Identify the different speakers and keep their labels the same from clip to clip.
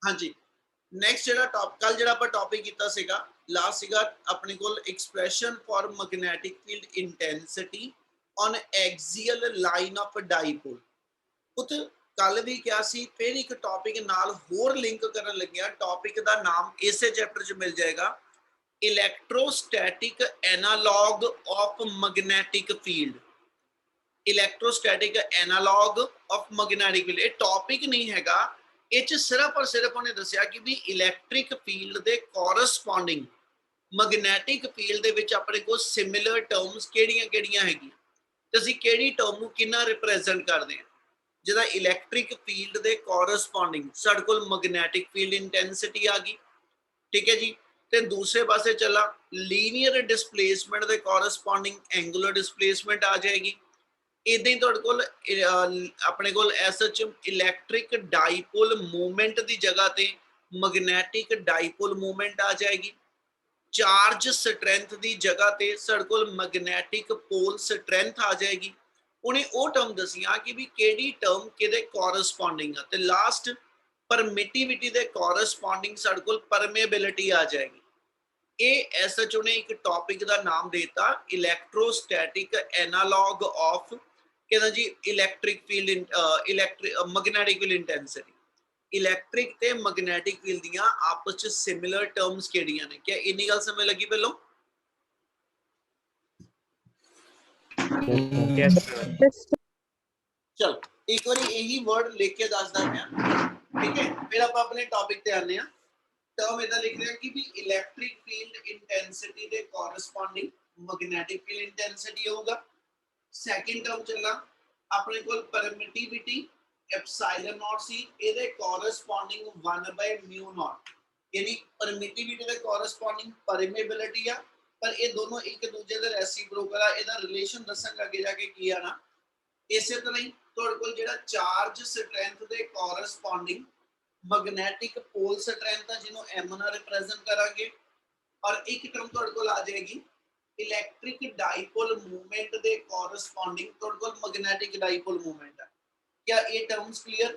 Speaker 1: हाँ जी, ਨੈਕਸਟ ਜਿਹੜਾ ਕੱਲ ਜਿਹੜਾ ਆਪਾਂ ਟੌਪਿਕ ਕੀਤਾ ਸੀਗਾ, ਲਾਸਟ ਸੀਗਾ ਆਪਣੇ ਕੋਲ expression for magnetic field intensity on axial line of dipole. ਪੁੱਤ ਕੱਲ ਵੀ ਕਿਹਾ ਸੀ, ਫਿਰ ਇੱਕ ਟੌਪਿਕ ਨਾਲ ਹੋਰ ਲਿੰਕ ਕਰਨ ਲੱਗਿਆ। ਟੌਪਿਕ ਦਾ ਨਾਮ ਇਸੇ ਚੈਪਟਰ 'ਚ ਮਿਲ ਜਾਏਗਾ, electrostatic analog of magnetic field. Electrostatic analog of magnetic field, ਇਹ ਟੌਪਿਕ ਨਹੀਂ ਹੈਗਾ। ਇਹ 'ਚ ਸਿਰਫ ਔਰ ਸਿਰਫ ਉਹਨੇ ਦੱਸਿਆ ਕਿ ਵੀ ਇਲੈਕਟ੍ਰਿਕ ਫੀਲਡ ਦੇ ਕੋਰਸਪੋਂਡਿੰਗ ਮੈਗਨੈਟਿਕ ਫੀਲਡ ਦੇ ਵਿੱਚ ਆਪਣੇ ਕੋਲ ਸਿਮਿਲਰ ਟਰਮਸ ਕਿਹੜੀਆਂ-ਕਿਹੜੀਆਂ ਹੈਗੀਆਂ ਤੇ ਅਸੀਂ ਕਿਹੜੀ ਟਰਮ ਨੂੰ ਕਿੰਨਾ ਰਿਪਰੈਜ਼ੈਂਟ ਕਰਦੇ ਹਾਂ। ਜਿਹਦਾ ਇਲੈਕਟ੍ਰਿਕ ਫੀਲਡ ਦੇ ਕੋਰਸਪੋਂਡਿੰਗ ਸਾਡੇ ਕੋਲ ਮੈਗਨੈਟਿਕ ਫੀਲਡ ਇੰਟੈਂਸਿਟੀ ਆ ਗਈ, ਠੀਕ ਹੈ ਜੀ। ਤੇ ਦੂਸਰੇ ਪਾਸੇ ਚੱਲਾ ਲੀਨੀਅਰ ਡਿਸਪਲੇਸਮੈਂਟ ਦੇ ਕੋਰਸਪੋਂਡਿੰਗ ਐਂਗੂਲਰ ਡਿਸਪਲੇਸਮੈਂਟ ਆ ਜਾਏਗੀ। ਇਦਾਂ ਹੀ ਤੁਹਾਡੇ ਕੋਲ ਆਪਣੇ ਕੋਲ ਐਸਐਚ ਇਲੈਕਟ੍ਰਿਕ ਡਾਈਪੋਲ ਮੂਵਮੈਂਟ ਦੀ ਜਗ੍ਹਾ ਤੇ ਮੈਗਨੈਟਿਕ ਡਾਈਪੋਲ ਮੂਵਮੈਂਟ ਆ ਜਾਏਗੀ। ਚਾਰਜ ਸਟਰੈਂਥ ਦੀ ਜਗ੍ਹਾ ਤੇ ਸਾਡੇ ਕੋਲ ਮੈਗਨੈਟਿਕ ਪੋਲ ਸਟਰੈਂਥ ਆ ਜਾਏਗੀ। ਉਹਨੇ ਉਹ ਟਰਮ ਦੱਸੀਆਂ ਕਿ ਵੀ ਕਿਹੜੀ ਟਰਮ ਕਿਹਦੇ ਕੋਰਸਪੋਂਡਿੰਗ ਆ। ਤੇ ਲਾਸਟ ਪਰਮਿਟਿਵਿਟੀ ਦੇ ਕੋਰਸਪੋਂਡਿੰਗ ਸਾਡੇ ਕੋਲ ਪਰਮੇਬਿਲਿਟੀ ਆ ਜਾਏਗੀ। ਇਹ ਐਸਐਚਓ ਨੇ ਇੱਕ ਟੌਪਿਕ ਦਾ ਨਾਮ ਦਿੱਤਾ, ਇਲੈਕਟ੍ਰੋਸਟੈਟਿਕ ਐਨਾਲੌਗ ਆਫ कहना जी electric field magnetic field intensity. Electric ते मैगनैटिक फील्ड दियां आपस च सिमिलर टर्म्स केड़ियां ने, क्या इन्नी गल समझ लगी पहलों?
Speaker 2: Yes, sir.
Speaker 1: चल एक बार यही वर्ड लिख के दसदा मैं, ठीक है, फिर आप अपने टॉपिक ते आने आ। टर्म इधर लिख रहे हैं कि भी इलैक्ट्रिक फील्ड इंटेंसिटी दे कोरस्पोंडिंग मैग्नेटिक फील्ड इंटेंसिटी होगा। सेकंड टर्म चलना अपने को परमिटिविटी एप्सिलॉन नॉट सी ਇਹਦੇ ਕੋਰਸਪੋਂਡਿੰਗ 1/μ0, यानी परमिटिविटी ਦੇ ਕੋਰਸਪੋਂਡਿੰग परमेबिलिटी ਆ, ਪਰ ਇਹ ਦੋਨੋਂ ਇੱਕ ਦੂਜੇ ਦੇ ਰੈਸਿਪਰੋਕਲ ਆ। ਇਹਦਾ ਰਿਲੇਸ਼ਨ ਦੱਸਾਂਗਾ ਅੱਗੇ ਜਾ ਕੇ ਕੀ ਆ ਨਾ। ਇਸੇ ਤਰ੍ਹਾਂ ਹੀ ਤੁਹਾਡੇ ਕੋਲ ਜਿਹੜਾ ਚਾਰਜ ਸਟਰੈਂਥ ਦੇ ਕੋਰਸਪੋਂਡਿੰਗ ਮੈਗਨੈਟਿਕ ਪੋਲ ਸਟਰੈਂਥ ਆ, ਜਿਹਨੂੰ m ਨਾਲ ਰਿਪਰੈਜ਼ੈਂਟ ਕਰਾਂਗੇ। ਔਰ ਇੱਕ ਟਰਮ ਤੁਹਾਡੇ ਕੋਲ ਆ ਜਾਏਗੀ इलेक्ट्रिक डाइपोल मूवमेंट दे कोरस्पोंडिंग ਤੁਹਾਡੇ ਕੋਲ मैग्नेटिक डाइपोल मूवमेंट है। क्या ये terms clear?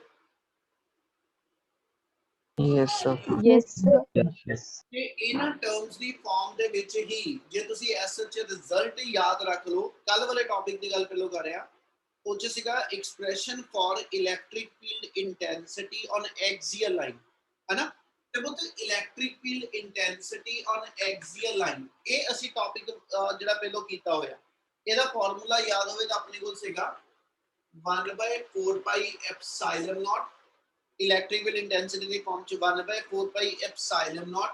Speaker 2: Yes, sir.
Speaker 3: Yes, sir.
Speaker 2: Yes.
Speaker 1: ਤੇ ਇਹਨਾਂ ਟਰम्स ਦੀ ਫਾਰਮ ਦੇ ਵਿੱਚ ਹੀ ਜੇ ਤੁਸੀਂ ਐਸਐਚ ਰਿਜ਼ਲਟ ਯਾਦ ਰੱਖ ਲਓ, ਕੱਲ ਵਾਲੇ ਟੌਪਿਕ ਦੀ ਗੱਲ ਪਹਿਲਾਂ ਕਰ ਰਿਹਾ, ਉਹ ਚ ਸੀਗਾ expression for electric field intensity on axial line, ਹੈ ਨਾ। ਤੇ ਉਹ electric field intensity on axial line, ਇਹ ਅਸੀਂ ਟੌਪਿਕ ਜਿਹੜਾ ਪਹਿਲਾਂ ਕੀਤਾ ਹੋਇਆ। ਇਹਦਾ ਫਾਰਮੂਲਾ ਯਾਦ ਹੋਵੇ ਤਾਂ ਆਪਣੇ ਕੋਲ ਸੀਗਾ 1/4 ਪਾਈ ਐਪਸਾਈਲਨ ਨॉट, इलेक्ट्रिक फील्ड इंटेंसिटी की फॉर्म च 1/4 pi epsilon not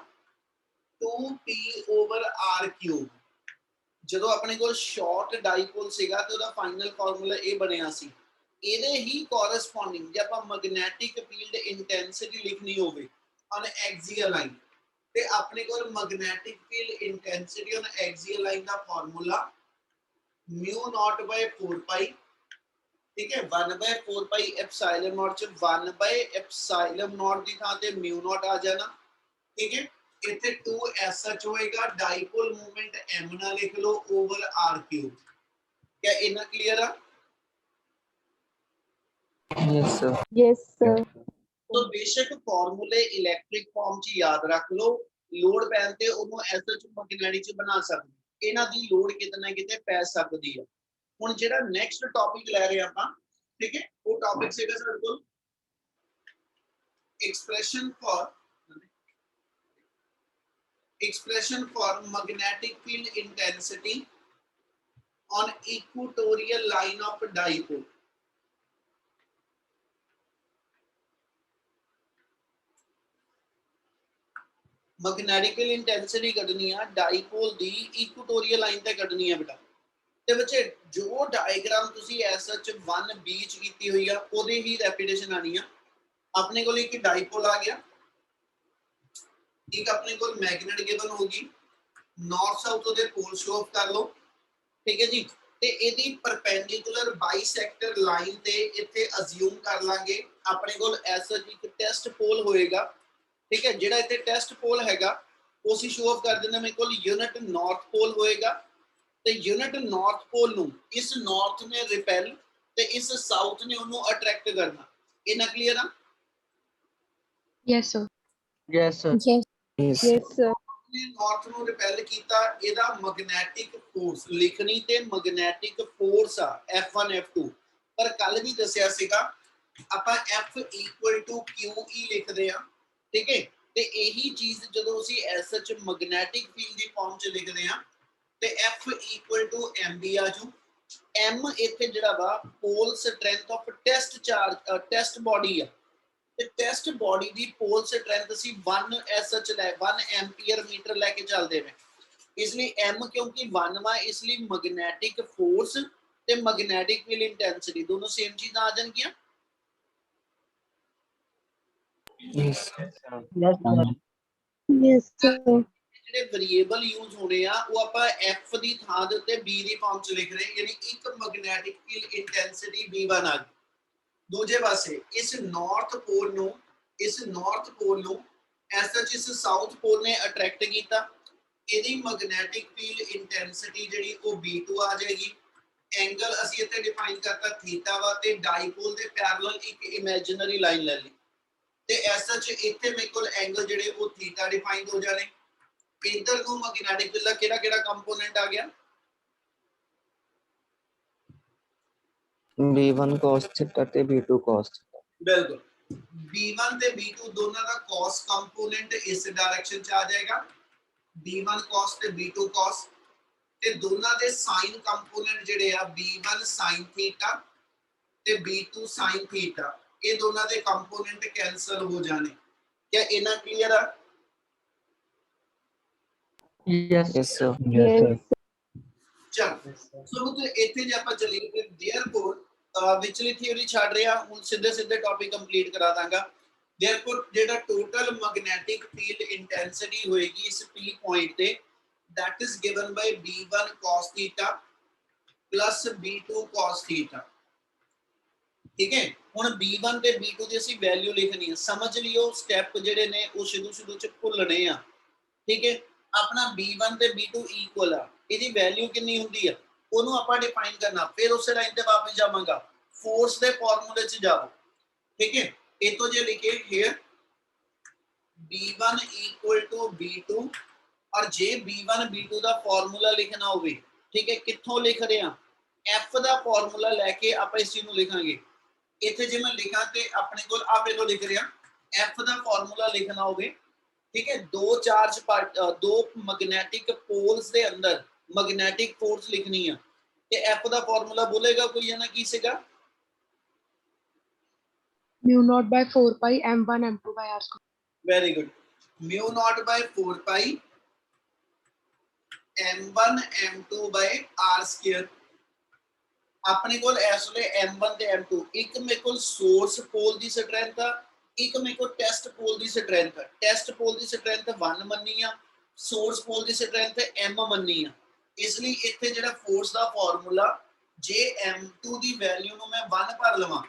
Speaker 1: 2p over r cube. ਜਦੋਂ ਆਪਣੇ ਕੋਲ ਸ਼ਾਰਟ ਡਾਈਪੋਲ ਸੀਗਾ ਤੇ ਉਹਦਾ ਫਾਈਨਲ ਫਾਰਮੂਲਾ ਇਹ ਬਣਿਆ ਸੀ। ਇਹਦੇ ਹੀ ਕੋਰਸਪੋਂਡਿੰਗ ਜੇ ਆਪਾਂ ਮੈਗਨੈਟਿਕ ਫੀਲਡ ਇੰਟੈਂਸਿਟੀ ਲਿਖਣੀ ਹੋਵੇ ਔਨ ਐਕਸੀਅਲ ਲਾਈਨ, ਤੇ ਆਪਣੇ ਕੋਲ magnetic field intensity on axial line ਦਾ ਫਾਰਮੂਲਾ μ0/4 ਪਾਈ, ठीक है, 1/4 पाई एप्सिलॉन नॉट च 1/एप्सिलॉन नॉट की थां ते म्यू नॉट आ जाना, ठीक है। इथे 2SH होएगा, डाइपोल मूवमेंट m ना लिख लो ओवर r क्यूब। क्या इतना क्लियर है?
Speaker 2: Yes, sir.
Speaker 3: Yes, sir.
Speaker 1: तो बेशक फार्मूले इलेक्ट्रिक फॉर्म च याद रख लो, लोड पैन ते ओनू SH मैग्नेटिक च बना सकते, इना दी लोड किते ना किते पै सकदी है। ਹੁਣ ਜਿਹੜਾ ਨੈਕਸਟ ਟੌਪਿਕ ਲੈ ਰਹੇ ਆਪਾਂ, ठीक है, वो टॉपिक से ਸਾਡੇ ਕੋਲ expression for magnetic field intensity on equatorial line of dipole। Magnetic field intensity ਕੱਢਣੀ ਆ ਡਾਈਪੋਲ ਦੀ ਇਕੁਟੋਰੀਅਲ ਲਾਈਨ ਤੇ ਕੱਢਣੀ ਆ ਬੇਟਾ। ਤੇ ਬੱਚੇ ਜੋ ਡਾਇਗਰਾਮ ਤੁਸੀਂ ਐਸਐਚ 1b ਚ ਕੀਤੀ ਹੋਈ ਆ ਉਹਦੇ ਹੀ ਰੈਪੀਟੇਸ਼ਨ ਆਣੀ ਆ। ਆਪਣੇ ਕੋਲ ਇੱਕ ਡਾਈਪੋਲ ਆ ਗਿਆ, एक अपने को मैग्नेट गिवन होगी, नॉर्थ साउथ ਉਹਦੇ ਪੋਲ ਸ਼ੋ ਆਫ ਕਰ ਲਓ, ਠੀਕ ਹੈ ਜੀ। ਤੇ ਇਹਦੀ ਪਰਪੈਂਡੀਕੂਲਰ ਬਾਈਸੈਕਟਰ ਲਾਈਨ ਤੇ ਇੱਥੇ ਅਸਿਊਮ ਕਰ ਲਾਂਗੇ ਆਪਣੇ ਕੋਲ ਐਸਾ ਇੱਕ ਟੈਸਟ ਪੋਲ ਹੋਏਗਾ, ਠੀਕ ਹੈ। ਜਿਹੜਾ ਇੱਥੇ ਟੈਸਟ ਪੋਲ ਹੈਗਾ ਉਹ ਅਸੀਂ ਸ਼ੋ ਆਫ ਕਰ ਦਿੰਦੇ, ਮੇਰੇ ਕੋਲ ਯੂਨਿਟ ਨਾਰਥ ਪੋਲ ਹੋਏਗਾ ਤੇ ਯੂਨਿਟ ਨਾਰਥ ਪੋਲ ਨੂੰ ਇਸ ਨਾਰਥ ਨੇ ਰਿਪੈਲ ਤੇ ਇਸ ਸਾਊਥ ਨੇ ਉਹਨੂੰ ਅਟਰੈਕਟ ਕਰਨਾ। ਇਹਨਾਂ ਕਲੀਅਰ ਆ?
Speaker 3: Yes, sir.
Speaker 2: Yes, sir.
Speaker 4: Yes.
Speaker 2: Yes.
Speaker 4: Yes, sir.
Speaker 1: ਨੇ ਨਾਰਥ ਨੂੰ ਰਿਪੈਲ ਕੀਤਾ, ਇਹਦਾ ਮੈਗਨੈਟਿਕ ਫੋਰਸ ਲਿਖਣੀ ਤੇ ਮੈਗਨੈਟਿਕ ਫੋਰਸ ਆ F1 F2, ਪਰ ਕੱਲ ਵੀ ਦੱਸਿਆ ਸੀਗਾ ਆਪਾਂ F = QE ਲਿਖਦੇ ਆ, ਠੀਕ ਹੈ। ਤੇ ਇਹੀ ਚੀਜ਼ ਜਦੋਂ ਅਸੀਂ ਐਸ ਐਚ ਮੈਗਨੈਟਿਕ ਫੀਲਡ ਦੀ ਫਾਰਮ ਚ ਲਿਖਦੇ ਆ ਤੇ F = MB ਆ ਜੂ। M ਇੱਥੇ ਜਿਹੜਾ ਵਾ pole strength of test charge test body ਆ, ਤੇ ਟੈਸਟ ਬੋਡੀ ਦੀ ਪੋਲ ਸਟਰੈਂਥ ਅਸੀਂ 1 SH 1 ਐਂਪੀਅਰ ਮੀਟਰ ਲੈ ਕੇ ਚੱਲਦੇ ਨੇ। ਇਸ ਲਈ M ਕਿਉਂਕਿ 1 ਵਾ, ਇਸ ਲਈ ਮੈਗਨੈਟਿਕ ਫੋਰਸ ਤੇ ਮੈਗਨੈਟਿਕ ਫੀਲਡ ਇੰਟੈਂਸਿਟੀ ਦੋਨੋਂ ਸੇਮ ਚੀਜ਼ਾਂ ਆ ਜਾਣਗੀਆਂ।
Speaker 2: Yes.
Speaker 4: Yes, sir.
Speaker 1: ਜਿਹੜੇ ਵੇਰੀਏਬਲ ਯੂਜ਼ ਹੋਣੇ ਆ ਉਹ ਆਪਾਂ F ਦੀ ਥਾਂ ਦੇ ਉੱਤੇ B ਦੀ ਫਾਰਮ ਚ ਲਿਖ ਰਹੇ ਹਾਂ, ਯਾਨੀ ਇੱਕ ਮੈਗਨੈਟਿਕ ਫੀਲਡ ਇੰਟੈਂਸਿਟੀ B1 ਆ ਗਈ। ਦੂਜੇ ਪਾਸੇ ਇਸ ਨਾਰਥ ਪੋਲ ਨੂੰ ਐਸਐਚ ਇਸ ਸਾਊਥ ਪੋਲ ਨੇ ਅਟਰੈਕਟ ਕੀਤਾ, ਇਹਦੀ ਮੈਗਨੈਟਿਕ ਫੀਲਡ ਇੰਟੈਂਸਿਟੀ ਜਿਹੜੀ ਉਹ B2 ਆ ਜਾਏਗੀ। ਐਂਗਲ ਅਸੀਂ ਇੱਥੇ ਡਿਫਾਈਨ ਕਰਤਾ ਥੀਟਾ ਵਾ, ਤੇ ਡਾਈਪੋਲ ਦੇ ਪੈਰਲਲ ਇੱਕ ਇਮੇਜਿਨਰੀ ਲਾਈਨ ਲੈ ਲਈ, ਤੇ ਐਸਐਚ ਇੱਥੇ ਮੇਰੇ ਕੋਲ ਐਂਗਲ ਜਿਹੜੇ ਉਹ ਥੀਟਾ ਡਿਫਾਈਨ ਹੋ ਜਾਣੇ। ਇਧਰ ਨੂੰ ਮੈਗਨੈਟਿਕ ਫੀਲਡ ਦਾ ਕਿਹੜਾ ਕੰਪੋਨੈਂਟ ਆ ਗਿਆ?
Speaker 2: B1 cos theta ਤੇ B2 cos theta।
Speaker 1: ਬਿਲਕੁਲ, B1 ਤੇ B2 ਦੋਨਾਂ ਦਾ cos ਕੰਪੋਨੈਂਟ ਇਸ ਡਾਇਰੈਕਸ਼ਨ ਚ ਆ ਜਾਏਗਾ, B1 cos ਤੇ B2 cos, ਤੇ ਦੋਨਾਂ ਦੇ ਸਾਈਨ ਕੰਪੋਨੈਂਟ ਜਿਹੜੇ ਆ B1 sin ਥੀਟਾ ਤੇ B2 sin ਥੀਟਾ, ਇਹ ਦੋਨਾਂ ਦੇ ਕੰਪੋਨੈਂਟ ਕੈਨਸਲ ਹੋ ਜਾਣੇ। क्या इना क्लियर है?
Speaker 2: Yes, sir.
Speaker 4: Yes.
Speaker 1: चल सो तो ਇੱਥੇ ਜੇ ਆਪਾਂ ਚਲੀਏ ਫਿਰ देयरफॉर ਵਿਚਲੀ ਥਿਉਰੀ ਛੱਡ ਰਿਹਾ, ਹੁਣ ਸਿੱਧੇ ਟੌਪਿਕ ਕੰਪਲੀਟ ਕਰਾ ਦਾਂਗਾ। देयरफॉर ਜਿਹੜਾ ਟੋਟਲ ਮੈਗਨੈਟਿਕ ਫੀਲਡ ਇੰਟੈਂਸਿਟੀ ਹੋਏਗੀ ਇਸ P ਪੁਆਇੰਟ ਤੇ, that is given by B1 cos theta plus B2 cos theta। ठीक है, ਹੁਣ B1 ਤੇ B2 ਦੀ ਅਸੀਂ ਵੈਲਿਊ ਲਿਖਣੀ ਹੈ, ਸਮਝ ਲਿਓ ਸਟੈਪ ਜਿਹੜੇ ਨੇ ਉਹ ਸ਼ੁਰੂ ਚ ਭੁੱਲਣੇ ਆ। ਠੀਕ ਹੈ, ਆਪਣਾ B1 ਤੇ B2 ਇਕੁਅਲ ਆ, ਇਹਦੀ ਵੈਲਿਊ ਕਿੰਨੀ ਹੁੰਦੀ ਆ ਉਹਨੂੰ ਆਪਾਂ ਡਿਫਾਈਨ ਕਰਨਾ, ਫਿਰ ਉਸੇ ਲਾਈਨ ਤੇ ਵਾਪਸ ਜਾਵਾਂਗਾ, ਫੋਰਸ ਦੇ ਫਾਰਮੂਲੇ ਚ ਜਾਓ। ਠੀਕ ਹੈ, ਇਹ ਤੋਂ ਜੇ ਲਿਖੇ here B1 = B2, और जे B1 B2 ਦਾ ਫਾਰਮੂਲਾ ਲਿਖਣਾ ਹੋਵੇ, ਠੀਕ ਹੈ, ਕਿੱਥੋਂ ਲਿਖ ਰਹੇ ਆ? F ਦਾ ਫਾਰਮੂਲਾ ਲੈ ਕੇ ਆਪਾਂ ਇਸ ਚੀਜ਼ ਨੂੰ ਲਿਖਾਂਗੇ। ਇੱਥੇ ਜੇ ਮੈਂ ਲਿਖਾਂ ਤੇ ਆਪਣੇ ਕੋਲ ਆ ਪਹਿਲਾਂ ਲਿਖ ਰਿਹਾ, F ਦਾ ਫਾਰਮੂਲਾ ਲਿਖਣਾ ਹੋਵੇ, ठीक है, दो मैग्नेटिक पोल्स दे अंदर मैग्नेटिक फोर्स लिखनी है, ते F दा फार्मूला बोलेगा कोई है ना, की सेगा?
Speaker 3: μ0/4 pi m1 m2 by r square।
Speaker 1: Very good, μ0/4 pi m1 m2 by r square। अपने कोल इस वे m1 ते m2, एक मेरे कोल सोर्स पोल दी स्ट्रेंथ है, एक मेरे को टेस्ट पोल दी स्ट्रेंथ है। टेस्ट पोल दी स्ट्रेंथ 1 मन्नी आ, सोर्स पोल दी स्ट्रेंथ m मन्नी आ, इसलिए इत्थे जेड़ा फोर्स दा फार्मूला जे m2 दी वैल्यू नु मैं 1 भर लवां,